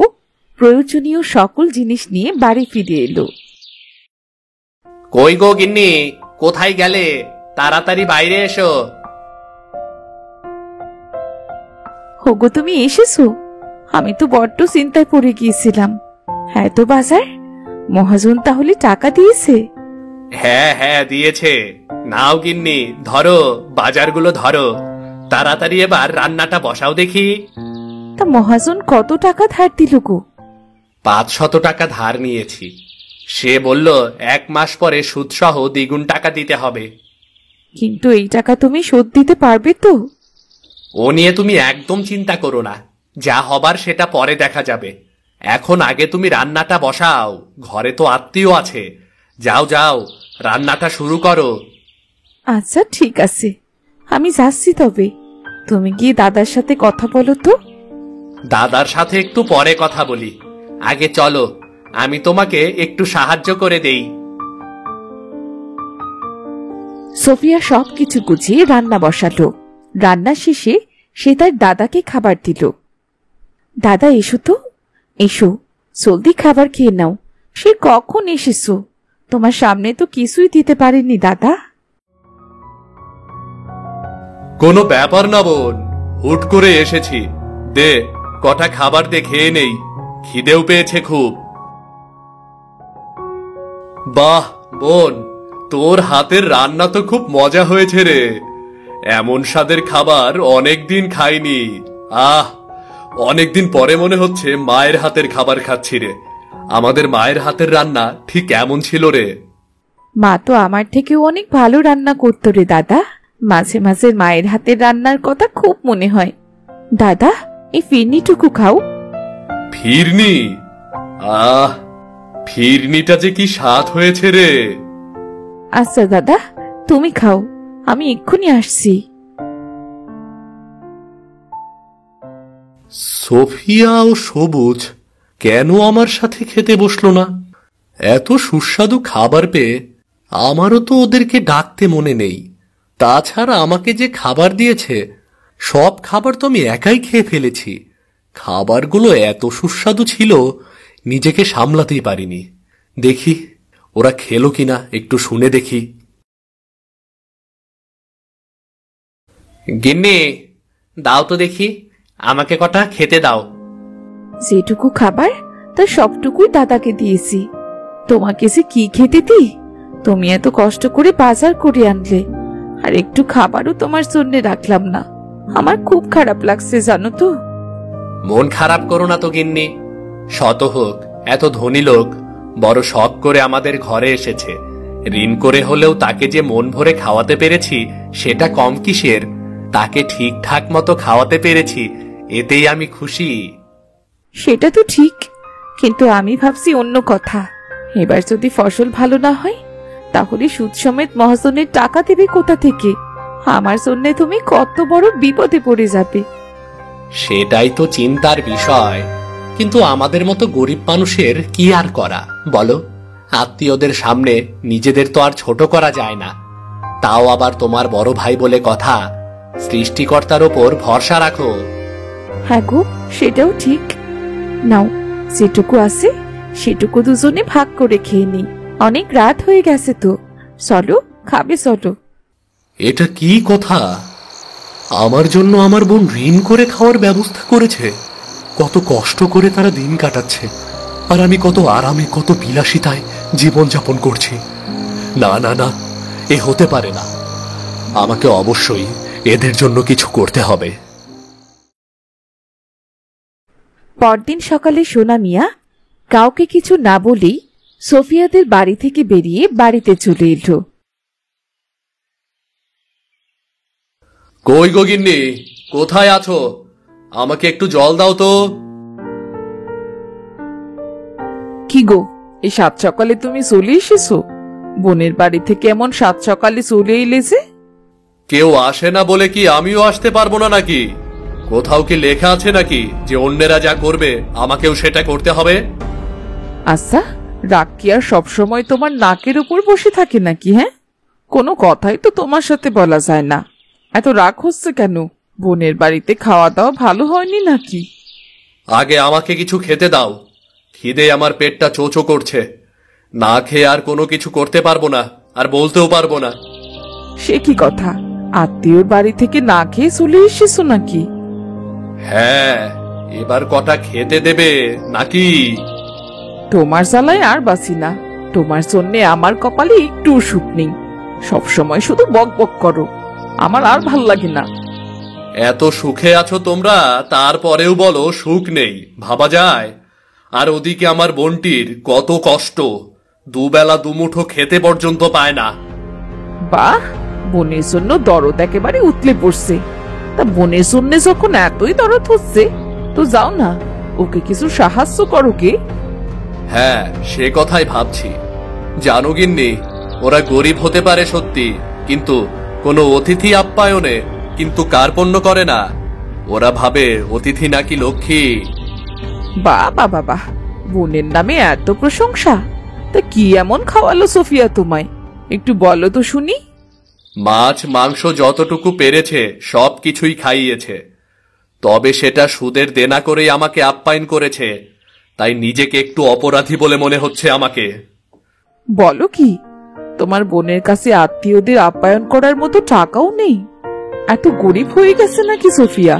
প্রয়োজনীয় সকল জিনিস নিয়ে বাড়ি ফিরে এলো। কই গো গিন্নি, কোথায় গেলে? তাড়াতাড়ি বাইরে এসো। হোগো, তুমি এসেছো? আমি তো বড্ড চিন্তায় পড়ে গিয়েছিলাম। হ্যাঁ তো বাজার, মহাজন তাহলে টাকা দিয়েছে? হ্যাঁ হ্যাঁ, দিয়েছে। নাও গিন্নি, ধরো, বাজারগুলো ধরো। তাড়াতাড়ি এবার রান্নাটা বসাও দেখি। তা মহাজন কত টাকা ধার দিল গো? 500 টাকা ধার নিয়েছি। সে বলল 1 মাস পরে সুদসহ দ্বিগুণ টাকা দিতে হবে। কিন্তু এই টাকা তুমি শোধ দিতে পারবে তো? ও নিয়ে তুমি একদম চিন্তা করো না, যা হবার সেটা পরে দেখা যাবে। এখন আগে তুমি রান্নাটা বসাও, ঘরে তো আত্মীয় আছে। যাও যাও, রান্নাটা শুরু করো। আচ্ছা ঠিক আছে, আমি যাচ্ছি। তবে তুমি গিয়ে দাদার সাথে কথা বলো তো। দাদার সাথে একটু পরে কথা বলি, আগে চলো, আমি তোমাকে একটু সাহায্য করে দেই। সোফিয়া সবকিছু গুছিয়ে রান্না বসালো। রান্না শেষে সে তার দাদাকে খাবার দিল। দাদা এসো তো, এসো, জলদি খাবার খেয়ে নাও। সে কখন এসেছো? তোমার সামনে তো কিছুই দিতে পারেনি দাদা। কোনো ব্যাপার না বোন, হুট করে এসেছি। দে, কটা খাবার দে, খেয়ে নেই, খিদেও পেয়েছে খুব। বাহ বোন, তোর হাতের রান্না তো খুব মজা হয়েছে রে। এমন স্বাদের খাবার অনেকদিন খাইনি। আহ, অনেকদিন পরে মনে হচ্ছে মায়ের হাতের খাবার খাচ্ছি রে। আমাদের মায়ের হাতের রান্না ঠিক এমন ছিল রে। মা তো আমার থেকেও অনেক ভালো রান্না করতো রে দাদা। মাঝে মাঝে মায়ের হাতের রান্নার কথা খুব মনে হয়। দাদা, এই ফিরনিটুকু খাও। ফিরনি? আহ, ফিরনিটা যে কি স্বাদ হয়েছে রে। আচ্ছা দাদা, তুমি খাও, আমি এক্ষুনি আসছি। সোফিয়া ও সবুজ কেন আমার সাথে খেতে বসলো না? এত সুস্বাদু খাবার পেয়ে আমারও তো ওদেরকে ডাকতে মনে নেই। তাছাড়া আমাকে যে খাবার দিয়েছে, সব খাবার তো আমি একাই খেয়ে ফেলেছি। খাবারগুলো এত সুস্বাদু ছিল, নিজেকে সামলাতেই পারিনি। দেখি ওরা খেলো কিনা, একটু শুনে দেখি। গিন্নি, দাও তো দেখি, আমাকে কটা খেতে দাও। যেটুকু খাবার তার সবটুকুই দাদাকে দিয়েছি। তোমাকে যে কি খেতে দিই? তুমি এত কষ্ট করে বাজার করে আনলে, আর একটু খাবারও তোমার জন্য রাখলাম না। আমার খুব খারাপ লাগছে জানো তো। মন খারাপ করো না তো গিন্নি। শত হোক, এত ধনী লোক বড় শখ করে আমাদের ঘরে এসেছে। ঋণ করে হলেও তাকে যে মন ভরে খাওয়াতে পেরেছি, সেটা কম কিসের? তাকে ঠিকঠাক মতো খাওয়াতে পেরেছি, এতেই আমি খুশি। সেটা তো ঠিক, কিন্তু আমি ভাবছি অন্য কথা। এবার যদি ফসল ভালো না হয় তাহলে সুদ সমেত মহাজনের টাকা দেবে কোথা থেকে? আমার জন্য তুমি কত বড় বিপদে পড়ে যাবে। সেটাই তো চিন্তার বিষয়, কিন্তু আমাদের মতো গরিব মানুষের কি আর করা বলো? আত্মীয়দের সামনে নিজেদের তো আর ছোট করা যায় না। তাও আবার তোমার বড় ভাই বলে কথা, সৃষ্টিকর্তার ওপর ভরসা রাখো। হ্যাঁ গো, সেটাও ঠিক। নাও, যেটুকু আছে সেটুকু দুজনে ভাগ করে খেয়ে নি। অনেক রাত হয়ে গেছে তো, চলো খাবে চলো। এটা কি কথা? আমার জন্য আমার বোন ঋণ করে খাওয়ার ব্যবস্থা করেছে। কত কষ্ট করে তারা দিন কাটাচ্ছে, আর আমি কত আরামে কত বিলাসিতায় জীবনযাপন করছি। না না না, এ হতে পারে না। আমাকে অবশ্যই এদের জন্য কিছু করতে হবে। পরদিন সকালে সোনা মিয়া কাউকে কিছু না বলেই সোফিয়াদের বাড়ি থেকে বেরিয়ে বাড়িতে চলে এলো। কই গো গিন্নি, কোথায় আছো? আমাকে একটু জল দাও তো। কি গো, এই সাত সকালে তুমি চলে এসেছো? বোনের বাড়ি থেকে এমন সাত সকালে চলে এলে যে? কেউ আসে না বলে কি আমিও আসতে পারবো না নাকি? কোথাও কি লেখা আছে নাকি যে অন্যেরা যা করবে আমাকেও সেটা করতে হবে? আচ্ছা, রাগ কি আর সবসময় তোমার নাকের উপর বসে থাকে নাকি? হ্যাঁ, কোনো কথাই তো তোমার সাথে বলা যায় না। এত রাগ হচ্ছে কেন? বোনের বাড়িতে খাওয়া দাওয়া ভালো হয়নি নাকি? আগে আমাকে কিছু খেতে দাও। খিদে আমার পেটটা চোচো করছে। না খেয়ে আর কোনো কিছু করতে পারবো না, আর বলতেও পারবো না। সে কি কথা, আত্মীয়র বাড়ি থেকে না খেয়ে চলে এসেছো নাকি? হ্যাঁ, এবার কটা খেতে দেবে নাকি? তোমার জ্বালায় আর বাঁচি না। তোমার জন্যে আমার কপালে একটু সুখ নেই। সবসময় শুধু বক বক করো, আমার আর ভাল লাগে না। এত সুখে আছো তোমরা, তারপরেও বলো সুখ নেই? ভাবা যায়? আর ওদিকে আমার বোনটির কত কষ্ট, দুবেলা দুমুঠো খেতে পর্যন্ত পায় না। বাহ, বোনের জন্য দরদ একেবারে উতলে পড়ছে। তা বোনের জন্য যখন এতই দরদ হচ্ছে, তো যাও না, ওকে কিছু সাহায্য করো কে। হ্যাঁ, সে কথাই ভাবছি। জানো গিন্নি, ওরা গরিব হতে পারে সত্যি, কিন্তু কোনো অতিথি আপ্যায়নে কিন্তু কার্পণ্য করে না। ওরা ভাবে অতিথি নাকি লক্ষ্মী। বাহ বাবা বাহ, বোনের নামে এত প্রশংসা! তা কি এমন খাওয়ালো সোফিয়া তোমায়, একটু বলো তো শুনি। মাছ মাংস যতটুকু পেরেছে সব কিছুই খাইয়েছে। তবে সেটা সুদের দেনা করেই আমাকে আপ্যায়ন করেছে, তাই নিজেকে একটু অপরাধী বলে মনে হচ্ছে আমাকে। বলো কি, তোমার বোনের কাছে আত্মীয়দের আপ্যায়ন করার মতো টাকাও নেই? এত গরিব হয়ে গেছে নাকি সোফিয়া?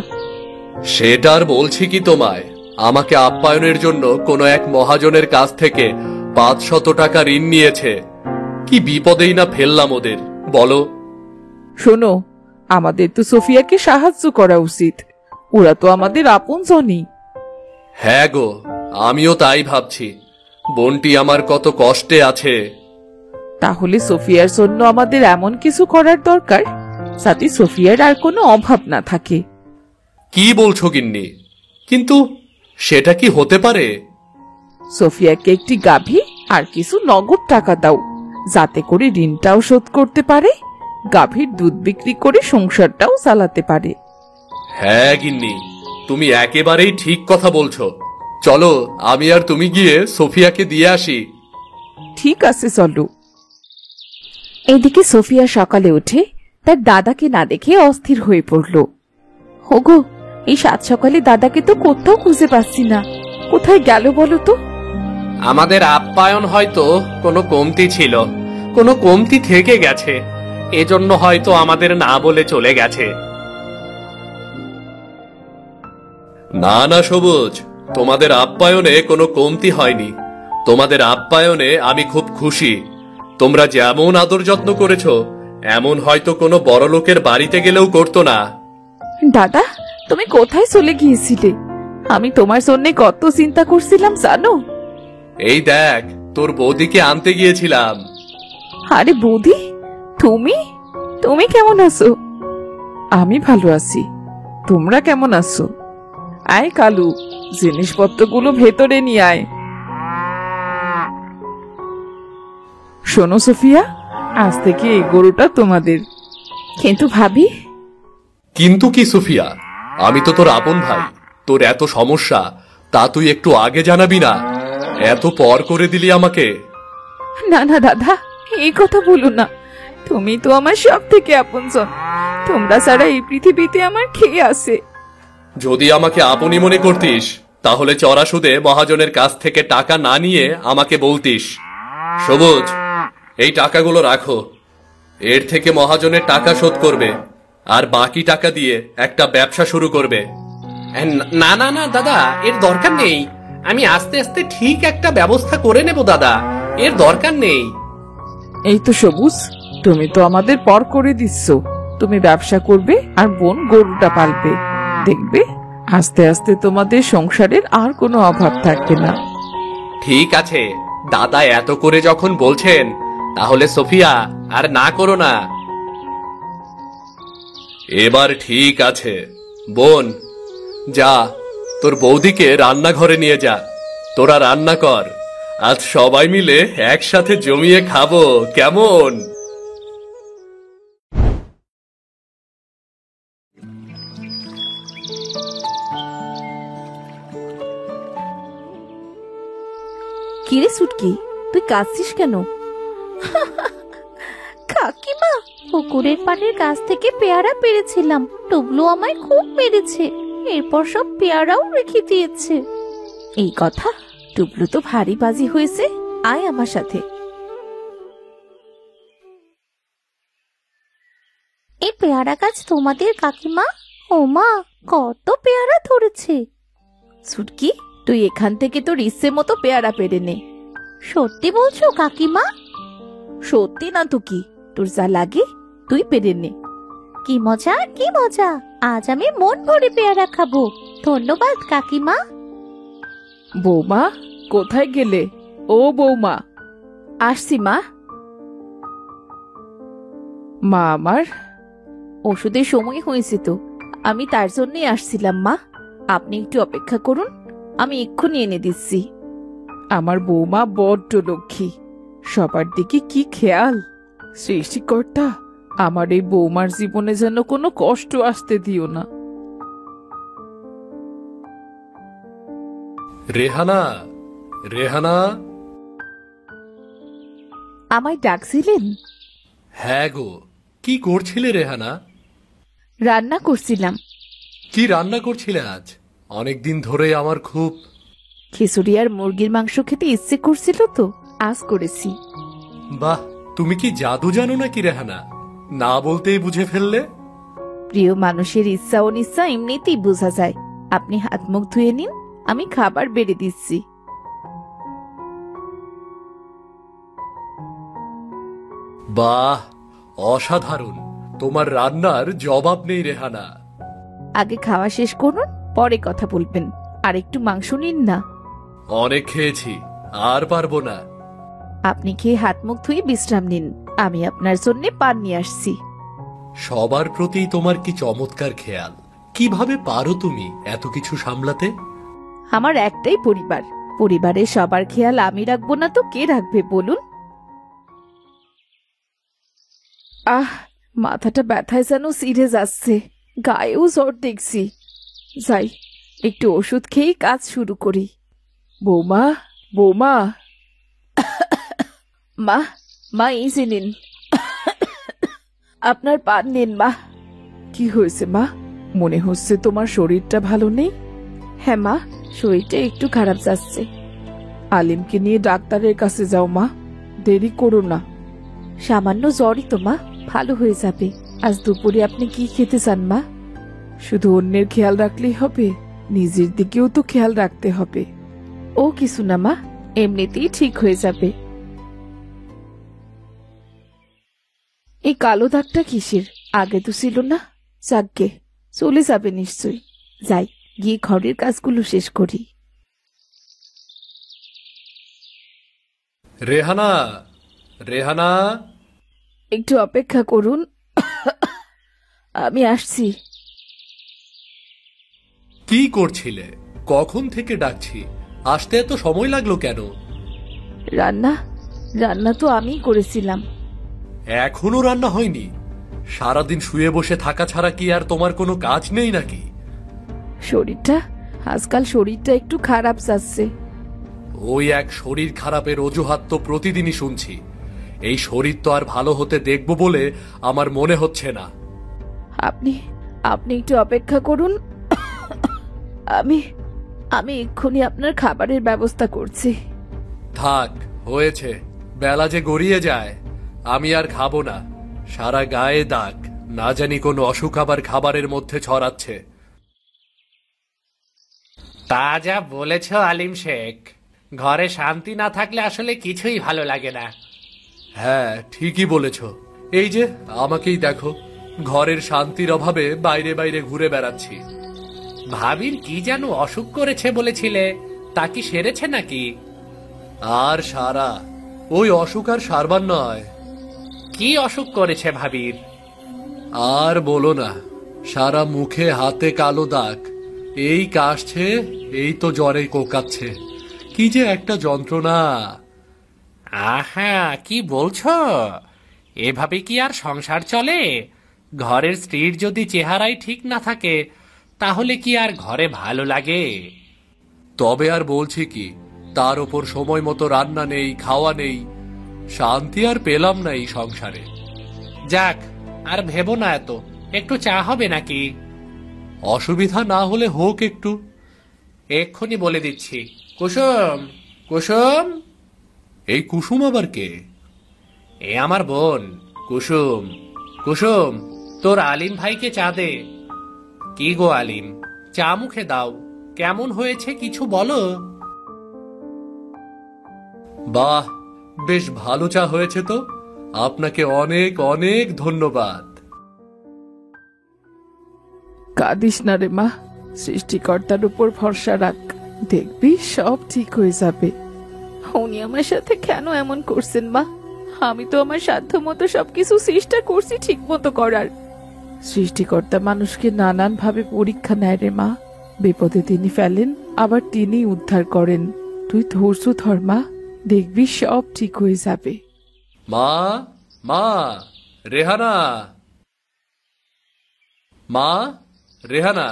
সেটা আর বলছি কি তোমায়? আমাকে আপ্যায়নের জন্য কোনো এক মহাজনের কাছ থেকে 500 টাকা ঋণ নিয়েছে। কি বিপদেই না ফেললাম ওদের, বলো। শোনো, আমাদের তো সোফিয়াকে সাহায্য করা উচিত। ওরা তো আমাদের আপনজনই। হ্যাঁ গো, আমিও তাই ভাবছি। বোনটি আমার কত কষ্টে আছে। তাহলে সোফিয়ার জন্য আমাদের এমন কিছু করার দরকার যাতে সোফিয়ার আর কোনো অভাব না থাকে। কি বলছো গিন্নি? কিন্তু সেটা কি হতে পারে? সোফিয়াকে একটি গাভী আর কিছু নগদ টাকা দাও, যাতে করে ঋণটাও শোধ করতে পারে, গাভীর দুধ বিক্রি করে সংসারটাও চালাতে পারে। হ্যাঁ গিন্নি, তুমি একেবারেই ঠিক কথা বলছো। চলো, আমি আর তুমি গিয়ে সোফিয়াকে দিয়ে আসি। ঠিক আছে, চলো। এদিকে সোফিয়া সকালে উঠে তার দাদাকে না দেখে অস্থির হয়ে পড়ল। হোগো, এই সাত সকালে দাদাকে তো কোথাও খুঁজে পাচ্ছি না। কোথায় গেল বলো তো? আমাদের আপ্যায়ন হয়তো কোনো কমতি ছিল, কোনো কমতি থেকে গেছে, এজন্য হয়তো আমাদের না বলে চলে গেছে। না না সবুজ, তোমাদের আপ্যায়নে কোনো কমতি হয়নি। তোমাদের আপ্যায়নে আমি খুব খুশি। তোমরা যেমন আদর যত্ন করেছো, এমন হয়তো কোনো বড় লোকের বাড়িতে গেলেও করতো না। দাদা, তুমি কোথায় চলে গিয়েছিলে? আমি তোমার জন্য কত চিন্তা করছিলাম জানো। এই দেখ, তোর বৌদিকে আনতে গিয়েছিলাম। আরে বৌদি, তুমি তুমি কেমন আছো? আমি ভালো আছি, তোমরা কেমন আছো? আয় কালু, জিনিসপত্রগুলো ভেতরে নিয়ে আয়। শোনো সোফিয়া, আজ থেকে এই গরুটা তোমাদের। কিন্তু ভাবি, কিন্তু কি সুফিয়া, আমি তো তোর আপন ভাই। তোর এত সমস্যা তা তুই একটু আগে জানাবি না? এত পর করে দিলি আমাকে। না না দাদা, এই কথা বলো না। তুমি তো আমার সব থেকে আপনজন। তোমরা ছাড়া এই পৃথিবীতে আমার খেয়ে আছে। যদি আমাকে আপনই মনে করতিস তাহলে চড়া সুদে মহাজনের কাছ থেকে টাকা না নিয়ে আমাকে বলতিস। সবুজ, এই টাকাগুলো রাখো। এর থেকে মহাজনের টাকা শোধ করবে, আর বাকি টাকা দিয়ে একটা ব্যবসা শুরু করবে। না না না দাদা, এর দরকার নেই। আমি আস্তে আস্তে ঠিক একটা ব্যবস্থা করে নেব দাদা, এর দরকার নেই। এই তো সবুজ, তুমি তো আমাদের পর করে দিচ্ছ। তুমি ব্যবসা করবে আর বোন গরুটা পালবে। দেখবে আস্তে আস্তে তোমাদের সংসারের আর কোনো অভাব থাকবে না। ঠিক আছে, দাদা এত করে যখন বলছেন তাহলে সোফিয়া আর না করো না। এবার ঠিক আছে বোন, যা তোর বৌদিকে রান্নাঘরে নিয়ে যা। তোরা রান্না কর, আজ সবাই মিলে একসাথে জমিয়ে খাবো, কেমন? কিরে সুটকি, তুই কাঁদছিস কেন? কাকিমা, পুকুরের পাড়ের গাছ থেকে পেয়ারা পেড়েছিলাম, টুবলু আমায় খুব মেরেছে। এরপর সব পেয়ারাও রেখে দিয়েছে। এই কথা? টুবলু তো ভারী বাজি হয়েছে। আয় আমার সাথে। এই পেয়ারা গাছ তোমাদের কাকিমা? ও মা, কত পেয়ারা ধরেছে! সুটকি, তুই এখান থেকে তোর ইচ্ছে মতো পেয়ারা পেরে নে। সত্যি বলছো কাকিমা? সত্যি না তো কি, তোর যা লাগে তুই পেরে নে। কি মজা, কি মজা! আজ আমি মন ভরে পেয়ারা খাবো। ধন্যবাদ কাকিমা। বৌমা, কোথায় গেলে? ও বৌমা। আসছি মা। মা আমার, ওষুধের সময় হয়েছে তো, আমি তার জন্যই আসছিলাম মা। আপনি একটু অপেক্ষা করুন, আমি এক্ষুনি এনে দিচ্ছি। আমার বৌমা বড্ড লক্ষ্মী। সবার দিকে কি খেয়াল! সৃষ্টিকর্তা, আমার এই বৌমার জীবনে যেন কোনো কষ্ট আসতে দিও না। রেহানা, রেহানা। আমায় ডাকছিলেন? হ্যাঁ গো, কি করছিলে রেহানা? রান্না করছিলাম। কি রান্না করছিলে আজ? অনেকদিন ধরে আমার খুব খিচুড়ি আর মুরগির মাংস খেতে ইচ্ছে করছিল তো আজ করেছি। বাহ, তুমি কি জাদু জানো নাকি রেহানা? না বলতেই বুঝে ফেললে। প্রিয় মানুষের ইচ্ছা অনিচ্ছা এমনিতেই বোঝা যায়। আপনি হাত মুখ ধুয়ে নিন, আমি খাবার বেড়ে দিচ্ছি। বাহ, অসাধারণ! তোমার রান্নার জবাব নেই রেহানা। আগে খাওয়া শেষ করুন, পরে কথা বলবেন। আর একটু মাংস নিন না। অনেক খেয়েছি, আর পারবো না। আপনি খেয়ে হাত মুখ ধুয়ে বিশ্রাম নিন, আমি আপনার জন্য পান নিয়ে আসছি। সবার প্রতি তোমার কি চমৎকার খেয়াল! কিভাবে পারো তুমি এত কিছু সামলাতে? আমার একটাই পরিবার, পরিবারের সবার খেয়াল আমি রাখবো না তো কে রাখবে বলুন? আহ, মাথাটা ব্যথায় যেন সিরে যাচ্ছে, গায়েও জ্বর দেখছি। যাই, একটু ওষুধ খেয়েই কাজ শুরু করি। বৌমা, বৌমা। মা, মা এই যে নিন। আপনার পান নিন মা। কি হয়েছে মা? মনে হচ্ছে তোমার শরীরটা ভালো নেই। হ্যাঁ মা, শরীরটা একটু খারাপ যাচ্ছে। আলিমকে নিয়ে ডাক্তারের কাছে যাও মা, দেরি করো না। সামান্য জ্বরই তো মা, ভালো হয়ে যাবে। আজ দুপুরে আপনি কি খেতে চান মা? শুধু অন্যের খেয়াল রাখলেই হবে, নিজের দিকেও তো খেয়াল রাখতে হবে। ও কিছু না মা, এমনিতেই ঠিক হয়ে যাবে। এই কালো দাগটা কিসের? আগে তো ছিল না। যাকগে, চলে যাবে নিশ্চয়ই। যাই, গিয়ে ঘরের কাজগুলো শেষ করি। রেহানা, রেহানা। একটু অপেক্ষা করুন, আমি আসছি। কি করছিলে? কখন থেকে ডাকছি, আসতে এত সময় লাগলো কেন? রান্না রান্না তো আমিই করেছিলাম। এখনো রান্না হয়নি? সারাদিন শুয়ে বসে থাকা ছাড়া কি আর তোমার কোনো কাজ নেই নাকি? আজকাল শরীরটা একটু খারাপ যাচ্ছে। ওই এক শরীর খারাপের অজুহাত তো প্রতিদিনই শুনছি। এই শরীর তো আর ভালো হতে দেখব বলে আমার মনে হচ্ছে না। আপনি আপনি একটু অপেক্ষা করুন। আমি আমি এক্ষুনি আপনার খাবারের ব্যবস্থা করছি। থাক, হয়েছে। বেলা যে গড়িয়ে যায়, আমি আর খাবো না। সারা গায়ে দাগ, না জানি কোন অসুখ আবার খাবারের মধ্যে ছড়াচ্ছে। তা যা বলেছ আলিম শেখ, ঘরে শান্তি না থাকলে আসলে কিছুই ভালো লাগে না। হ্যাঁ, ঠিকই বলেছ। এই যে আমাকেই দেখো, ঘরের শান্তির অভাবে বাইরে বাইরে ঘুরে বেড়াচ্ছি। ভাবির কি যেন অসুখ করেছে বলেছিলে, তা কি সেরেছে নাকি? আর সারা, ওই অসুখ আর সারবার নয়। কি অসুখ করেছে ভাবির? আর বলো না, সারা মুখে হাতে কালো দাগ। এই কাশছে, এই তো জ্বরে কোকাচ্ছে। কি যে একটা যন্ত্রণা! আহা, কি বলছো? এভাবে কি আর সংসার চলে? ঘরের স্ত্রীর যদি চেহারাই ঠিক না থাকে, তাহলে কি আর ঘরে ভালো লাগে? তবে আর বলছি কি, তার ওপর সময় মতো রান্না নেই, খাওয়া নেই। শান্তি আর পেলাম না এই সংসারে। যাক, আর ভেবো না এত। একটু চা হবে নাকি? অসুবিধা না হলে হোক একটু। এক্ষুনি বলে দিচ্ছি। কুসুম, কুসুম। এই কুসুম আবার কে? এ আমার বোন কুসুম। কুসুম, তোর আলিম ভাইকে চা দে। কি গো আলিম, চা মুখে দাও। কেমন হয়েছে কিছু বলো। বাহ, বেশ ভালো চা হয়েছে তো। আপনাকে অনেক অনেক ধন্যবাদ। কাঁদিস না রে মা, সৃষ্টিকর্তার উপর ভরসা রাখ, দেখবি সব ঠিক হয়ে যাবে। উনি আমার সাথে কেন এমন করছেন মা? আমি তো আমার সাধ্য মতো সবকিছু চেষ্টা করছি ঠিক মতো করার। সৃষ্টিকর্তা মানুষকে নানান ভাবে পরীক্ষা নেয় রে মা। বিপদে তিনি ফেলেন, আবার তিনি উদ্ধার করেন। তুই ধৈর্য ধর মা, দেখবি সব ঠিক হয়ে যাবে। মা, মা, রেহানা। মা, রেহানা।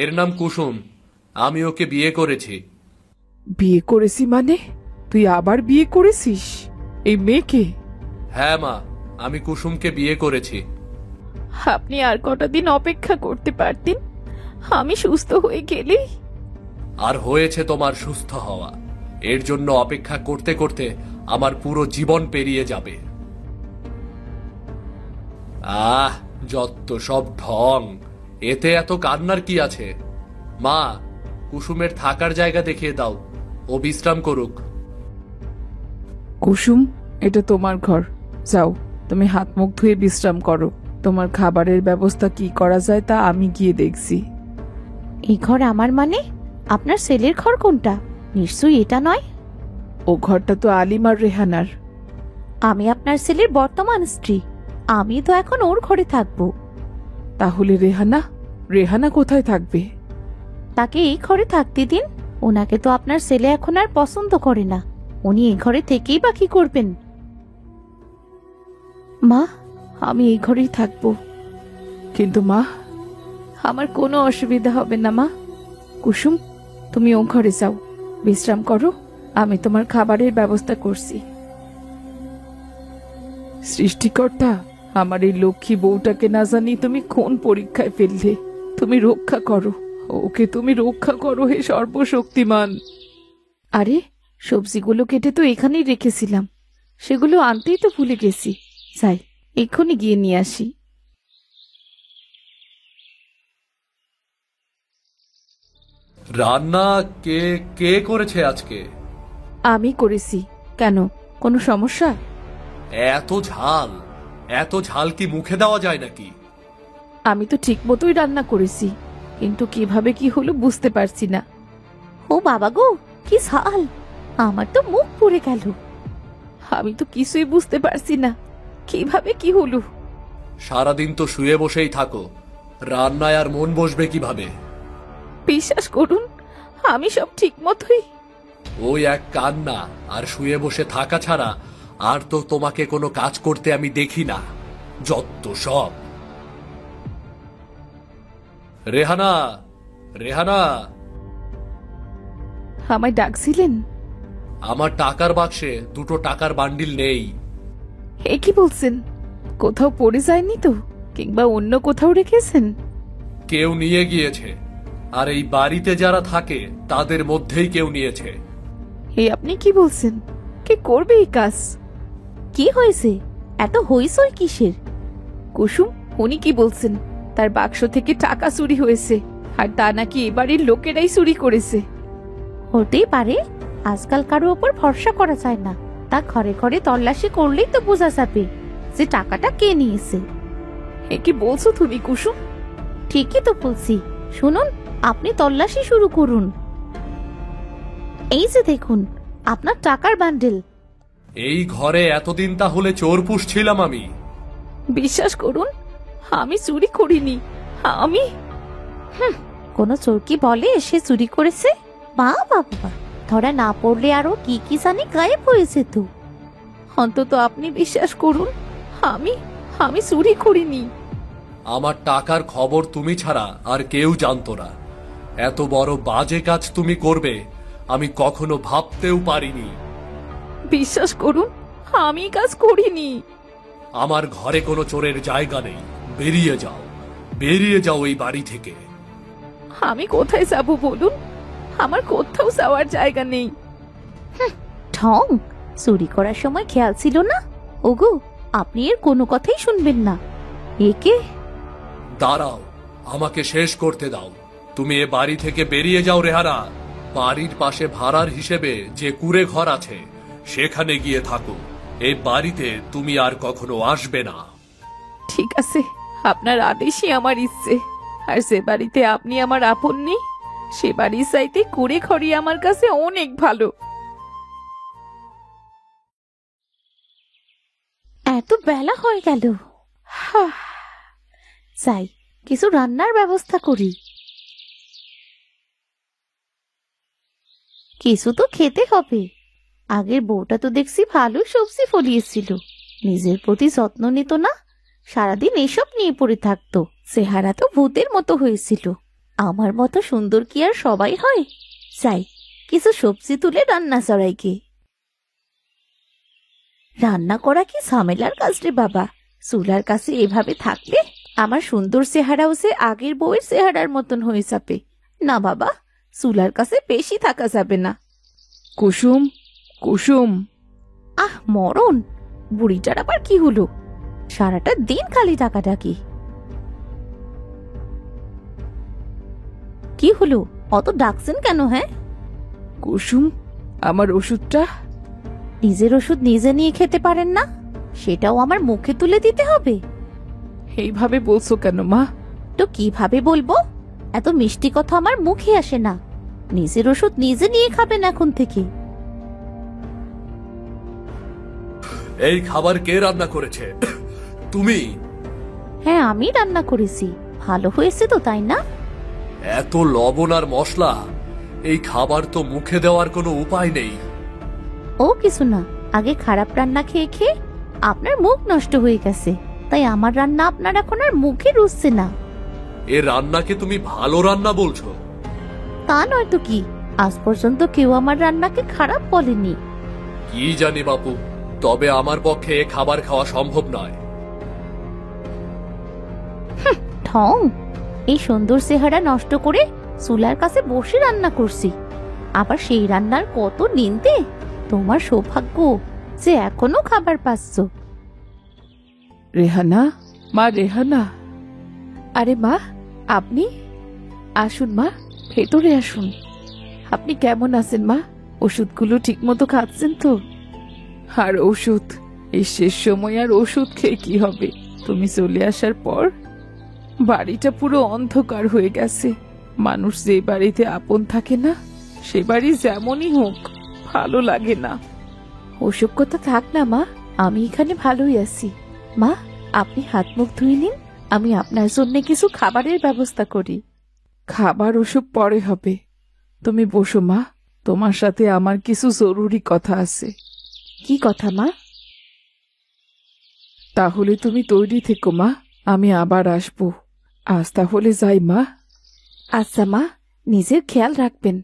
এর নাম কুসুম। আমি ওকে বিয়ে করেছি। বিয়ে করেছি মানে? তুই আবার বিয়ে করেছিস এই মেয়েকে? হ্যাঁ মা, আমি কুসুমকে বিয়ে করেছি। আপনি আর কটা দিন অপেক্ষা করতে পারতেন, আমি সুস্থ হয়ে গেলেই। আর হয়েছে তোমার সুস্থ হওয়া। এর জন্য অপেক্ষা করতে করতে আমার পুরো জীবন পেরিয়ে যাবে। যত সব ঢং। এতে এত কান্নার কি আছে? মা, কুসুমের থাকার জায়গা দেখিয়ে দাও, ও বিশ্রাম করুক। কুসুম, এটা তোমার ঘর। যাও, তুমি হাত মুখ ধুয়ে বিশ্রাম করো। তোমার খাবারের ব্যবস্থা কি করা যায় তা আমি গিয়ে দেখছি। এই ঘর আমার মানে? আপনার ছেলের ঘর কোনটা? নিশ্চয়ই এটা নয়। ও ঘরটা তো আলিম আর রেহানার। আমি আপনার ছেলের বর্তমান স্ত্রী, আমি তো এখন ওর ঘরে থাকবো। তাহলে রেহানা কোথায় থাকবে? তাকে এই ঘরে থাকতে দিন। ওনাকে তো আপনার ছেলে এখন আর পছন্দ করে না। উনি এই ঘরে থেকেই বা কি করবেন? মা, আমি এই ঘরেই থাকবো। কিন্তু মা, আমার কোনো অসুবিধা হবে না মা। কুসুম, তুমি ও ঘরে যাও, বিশ্রাম করো। আমি তোমার খাবারের ব্যবস্থা করছি। সৃষ্টিকর্তা, আমার এই লক্ষ্মী বউটাকে না জানি তুমি কোন পরীক্ষায় ফেললে। তুমি রক্ষা করো, ওকে তুমি রক্ষা করো হে সর্বশক্তিমান। আরে, সবজিগুলো কেটে তো এখানেই রেখেছিলাম, সেগুলো আনতেই তো ভুলে গেছি। যাই, এক্ষুনি গিয়ে নিয়ে আসি। রান্না কে কে করেছে আজকে? আমি করেছি। কেন, কোনো সমস্যা? এত ঝাল, এত ঝাল কি মুখে দেওয়া যায় নাকি? আমি তো ঠিক মতোই রান্না করেছি, কিন্তু কিভাবে কি হলো বুঝতে পারছি না। ও বাবা গো, কি ঝাল! আমার তো মুখ পুড়ে গেল। আমি তো কিছুই বুঝতে পারছি না, কিভাবে কি হলো। সারাদিন তো শুয়ে বসেই থাকো, রান্নায় আর মন বসবে কিভাবে? বিশ্বাস করুন, আমি সব ঠিক মতোই। ওই এক কান্না আর শুয়ে বসে থাকা ছাড়া আর তো তোমাকে কোনো কাজ করতে আমি দেখি না, যত সব। রেহানা, রেহানা, আমায় ডাকছিলেন? আমার টাকার বাক্সে 2টো টাকার বান্ডিল নেই। এ কি বলছেন? কোথাও পড়ে যায়নি তো, কিংবা অন্য কোথাও রেখেছেন? কেউ নিয়ে গিয়েছে, আর এই বাড়িতে যারা থাকে তাদের মধ্যেই কেউ নিয়েছে। এই আপনি কি বলছেন? কে করবে এই কাজ? কি হয়েছে? এত হইসই কিসের? কুসুম, উনি কি বলছেন? তার বাক্স থেকে টাকা চুরি হয়েছে, আর তা নাকি এ বাড়ির লোকেরাই চুরি করেছে। হতেই পারে, আজকাল কারো ওপর ভরসা করা যায় না। তা ঘরে ঘরে তল্লাশি করলেই তো বোঝা যাবে যে টাকাটা কে নিয়েছে। এ কি বলছো তুমি কুসুম? ঠিকই তো বলছি। শুনুন, আপনি তল্লাশি শুরু করুন। এই যে দেখুন, আপনার টাকার বান্ডেল। এই ঘরে এতদিন তাহলে চোর পুষছিলাম আমি? বিশ্বাস করুন, আমি চুরি করিনি। আমি কোনো চোর কি বলে সে চুরি করেছে? বাবা বাবা, ধরা না পড়লে আরো কি কি জানি গায়েব হয়েছে তো। অন্তত আপনি বিশ্বাস করুন, আমি আমি চুরি করিনি। আমার টাকার খবর তুমি ছাড়া আর কেউ জানতো না। এত বড় বাজে কাজ তুমি করবে আমি কখনো ভাবতেও পারিনি। বিশ্বাস করুন, আমি কাজ করিনি। আমার ঘরে কোনো চোরের জায়গা নেই। বেরিয়ে যাও, বেরিয়ে যাও এই বাড়ি থেকে। আমি কোথায় যাব বলুন? আমার কোথাও যাওয়ার জায়গা নেই। ঠং, চুরি করার সময় খেয়াল ছিল না? ওগো, আপনি এর কোনো কথাই শুনবেন না। একে দাঁড়াও, আমাকে শেষ করতে দাও। তুমি এ বাড়ি থেকে বেরিয়ে যাও রেহানা। বাড়ির পাশে ভাড়ার হিসেবে যে কুড়ে ঘর আছে সেখানে গিয়ে থাকো। এই বাড়িতে তুমি আর কখনো আসবে না। ঠিক আছে, আপনার আদেশই আমার ইচ্ছে। আর যে বাড়িতে আপনি আমার আপন নেই, সে বাড়ির চাইতে কুড়ে ঘরই আমার কাছে অনেক ভালো। এত বেলা হয়ে গেল। যাই, কিছু রান্নার ব্যবস্থা করি। কিছু তো খেতে হবে। আগের বউটা তো দেখছি ভালো সবজি ফলিয়েছিল, নিজের প্রতি যত্ন নিত না, সারাদিন এসব নিয়ে পড়ে থাকতো। চেহারা তো ভূতের মতো হয়েছিল। আমার মতো সুন্দর কি আর সবাই হয়? যাই, কিছু সবজি তুলে রান্না চড়াইকে। রান্না করা কি ঝামেলার কাজ রে বাবা। চুলার কাছে এভাবে থাকলে আমার সুন্দর চেহারাও সে আগের বউয়ের চেহারার মতন হয়ে যাবে। না বাবা, চুলার কাছে বেশি থাকা যাবে না। কুসুম, কুসুম, আহ মরণ, বুড়িটার আবার কি হলো? সারাটা দিন খালি ডাকাডাকি। কি হলো? অত ডাকছেন কেন? হ্যাঁ কুসুম, আমার ওষুধটা। নিজের ওষুধ নিজে নিয়ে খেতে পারেন না? সেটাও আমার মুখে তুলে দিতে হবে? এইভাবে বলছো কেন মা? তো কিভাবে বলবো? এত মিষ্টি কথা আমার মুখে আসে না। নিজের ওষুধ নিজে নিয়ে খাবেন এখন থেকে। এই খাবার কে রান্না করেছে? তুমি? হ্যাঁ, আমি রান্না করেছি। ভালো হয়েছে তো, তাই না? এত লবণ আর মশলা, এই খাবার তো মুখে দেওয়ার কোনো উপায় নেই। ও কিছু না, আগে খারাপ রান্না খেয়ে খেয়ে আপনার মুখ নষ্ট হয়ে গেছে, তাই আমার রান্না আপনার এখন আর মুখে রুচছে না। এ রান্নাকে তুমি ভালো রান্না বলছো? তা নয় তো কি, আজ পর্যন্ত কেউ আমার রান্নাকে খারাপ বলেনি। কি জানি বাপু, তবে আমার পক্ষে এ খাবার খাওয়া সম্ভব নয়। ঠং, এই সুন্দর চেহারা নষ্ট করে চুলার কাছে বসে রান্না করছি, আবার সেই রান্নার কত নিন্দে। তোমার সৌভাগ্য যে এখনো খাবার পাচ্ছ। রেহানা, মা রেহানা। আরে মা, আপনি আসুন মা, ভেতরে আসুন। আপনি কেমন আছেন মা? ওষুধগুলো ঠিক মতো খাচ্ছেন তো? আর ওষুধ, এই শেষ সময় আর ওষুধ খেয়ে কি হবে? তুমি চলে আসার পর বাড়িটা পুরো অন্ধকার হয়ে গেছে। মানুষ যে বাড়িতে আপন থাকে না, সে বাড়ি যেমনই হোক ভালো লাগে না। ওসব কথা থাক না মা, আমি এখানে ভালোই আছি। মা, আপনি হাত মুখ ধুয়ে নিন, আমি আপনার জন্য কিছু খাবারের ব্যবস্থা করি। খাবার ওসব পরে হবে, তুমি বসো মা, তোমার সাথে আমার কিছু জরুরি কথা আছে। কি কথা মা? তাহলে তুমি তৈরি থেকো মা, আমি আবার আসবো। আজ তাহলে যাই মা। আচ্ছা মা, নিজের খেয়াল রাখবেন।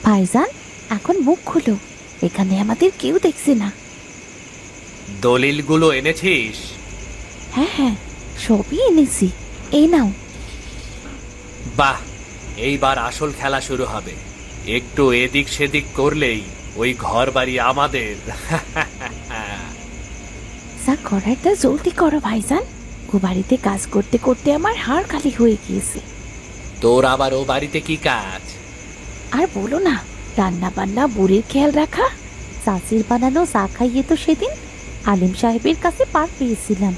ভাইজান, এখন মুখ খুলো, এখানে আমাদের কেউ দেখছে না। দলিলগুলো এনেছিস? হ্যাঁ হ্যাঁ, সবই এনেছি, এই নাও। বাহ, এইবার আসল খেলা শুরু হবে। একটু এদিক সেদিক করলেই ওই ঘর বাড়ি আমাদের। যা করার তা জলদি করো ভাইজান, ও বাড়িতে কাজ করতে করতে আমার হাড় খালি হয়ে গিয়েছে। তোর আবার ও বাড়িতে কি কাজ? আর বলো না, রান্না বান্না বুড়ির খেয়াল রাখা। চাচির বানানো চা খাইয়ে তো সেদিন আলিম সাহেবের কাছে পার পেয়েছিলাম।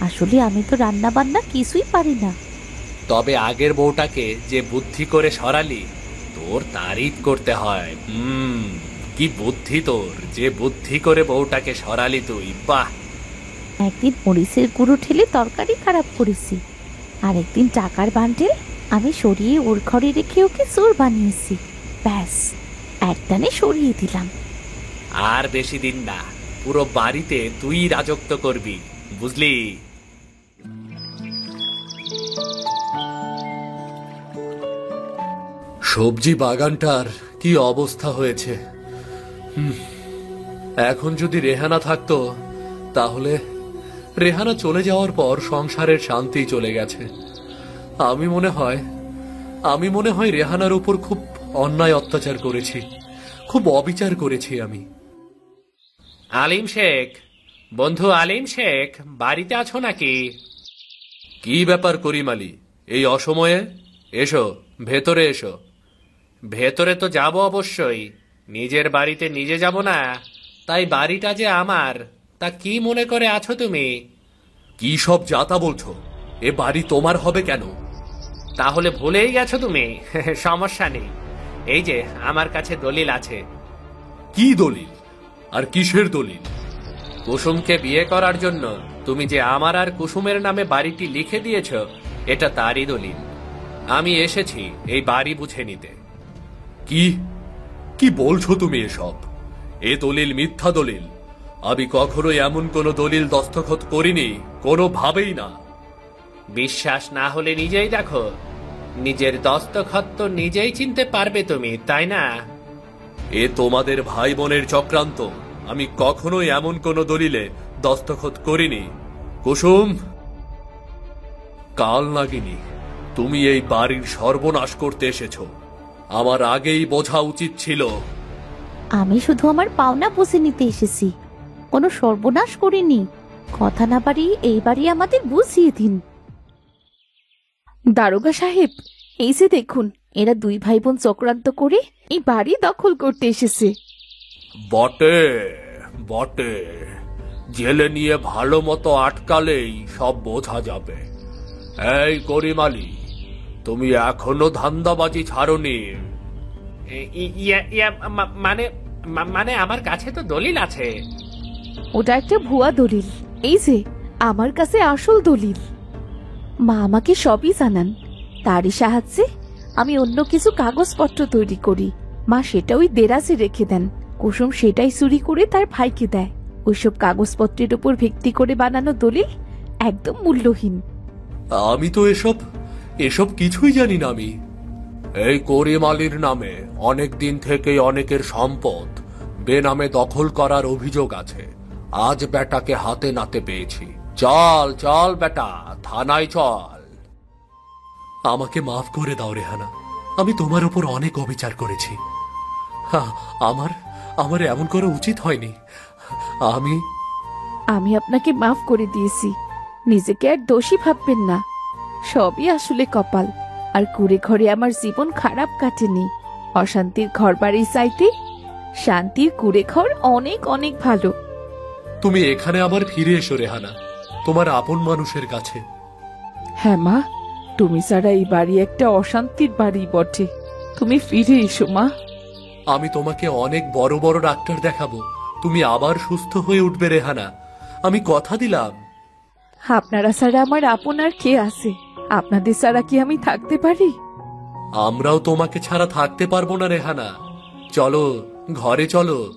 আসলে আমি তো রান্না বান্না কিছুই পারি না। তবে আগের বউটাকে যে বুদ্ধি করে সরালি, তোর তারিফ করতে হয়। কি বুদ্ধি তোর, যে বুদ্ধি করে বউটাকে সরালি তুই, বাহ। একদিন মরিচের গুঁড়ো ঠেলে তরকারি খারাপ করেছি, আর একদিন টাকার বান্ডেল আমি সরিয়ে ওর ঘরে রেখে ওকে চোর বানিয়েছি। ব্যাস, একটানে সরিয়ে দিলাম। আর বেশি দিন না, পুরো বাড়িতে তুই রাজত্ব করবি, বুঝলি? সবজি বাগানটার কি অবস্থা হয়েছে। এখন যদি রেহানা থাকতো, তাহলে রেহানা চলে যাওয়ার পর সংসারের শান্তি চলে গেছে। আমি মনে হয় রেহানার উপর খুব অন্যায় অত্যাচার করেছি, খুব অবিচার করেছি আমি। আলিম শেখ, বন্ধু আলিম শেখ, বাড়িতে আছো নাকি? কি ব্যাপার করিম আলী, এই অসময়ে? এসো, ভেতরে এসো। ভেতরে তো যাব অবশ্যই, নিজের বাড়িতে নিজে যাব না, তাই বাড়িটা যে আমার, তা কি মনে করে আছো তুমি? কি সব যাতা বলছো? এ বাড়ি তোমার হবে কেন? তাহলে ভুলেই গেছো তুমি। সমস্যা নেই, এই যে আমার কাছে দলিল আছে। কি দলিল? আর কিসের দলিল? কুসুমকে বিয়ে করার জন্য তুমি যে আমার আর কুসুমের নামে বাড়িটি লিখে দিয়েছ, এটা তারই দলিল। আমি এসেছি এই বাড়ি বুঝে নিতে। কি কি বলছো তুমি এসব? এ দলিল মিথ্যা দলিল। আমি কখনোই এমন কোনো দলিল দস্তখত করিনি, কোনোভাবেই না। বিশ্বাস না হলে নিজেই দেখো, নিজের দস্তখত তো নিজেই চিনতে পারবে তুমি, তাই না? এ তোমাদের ভাই বোনের চক্রান্ত। আমি কখনোই এমন কোনো দলিলে দস্তখত করিনি। কুসুম, কাল নাগিনী, তুমি এই বাড়ির সর্বনাশ করতে এসেছো। আমার আগেই বোঝা উচিত ছিল। আমি শুধু আমার পাওনা বুঝে নিতে এসেছি, কোনো সর্বনাশ করিনি। কথা না বাড়িয়ে এই বাড়ি আমাদের বুঝিয়ে দিন। দারোগা সাহেব, এই যে দেখুন, এরা দুই ভাই বোন চক্রান্ত করে এই বাড়ি দখল করতে এসেছে। বটে বটে, জেলে নিয়ে ভালো মতো আটকালেই সব বোঝা যাবে। এই করিম আলী, তুমি এখনো ধান্দাবাজি ছাড়োনি? মানে আমার কাছে তো দলিল আছে। ওটা একটা ভুয়া দলিল, এই যে আমার কাছে আসল দলিল। মা আমাকে সবই জানান, তারই সাহায্যে আমি অন্য কিছু কাগজপত্র তৈরি করি। মা সেটা ওই দেরাজে রেখে দেন, কুসুম সেটাই চুরি করে তার ভাইকে দেয়। ওইসব কাগজপত্রের উপর ভিত্তি করে বানানো দলিল একদম মূল্যহীন। আমি তো এসব কিছুই জানি না। আমি এই করিম আলীর নামে অনেক দিন থেকে অনেকের সম্পদ বেনামে দখল করার অভিযোগ আছে। আজ বেটাকে হাতে নাতে পেয়েছি। চল চল বেটা, থানায় চল। আমাকে মাফ করে দাও রেহানা, আমি তোমার উপর অনেক অবিচার করেছি। আমার এমন করা উচিত হয়নি। আমি আপনাকে মাফ করে দিয়েছি, নিজেকে আর দোষী ভাববেন না। সবই আসলে কপাল। আর কুড়ে ঘরে আমার জীবন খারাপ কাটেনি। অশান্তির ঘর বাড়ির চাইতে শান্তির কুড়ে ঘর অনেক অনেক ভালো। তুমি এখানে আবার ফিরে এসো রেহানা, তোমার আপন মানুষের কাছে। হ্যাঁ মা, তুমি ছাড়া এই বাড়ি একটা অশান্তির বাড়ি বটে। তুমি ফিরে এসো মা। আমি তোমাকে অনেক বড় বড় ডাক্তার দেখাবো, তুমি আবার সুস্থ হয়ে উঠবে রেহানা, আমি কথা দিলাম। আপনারা ছাড়া আমার আপন আর কে আছে? আপনাদের ছাড়া কি আমি থাকতে পারি? আমরাও তোমাকে ছাড়া থাকতে পারবো না রেহানা। চলো ঘরে চলো।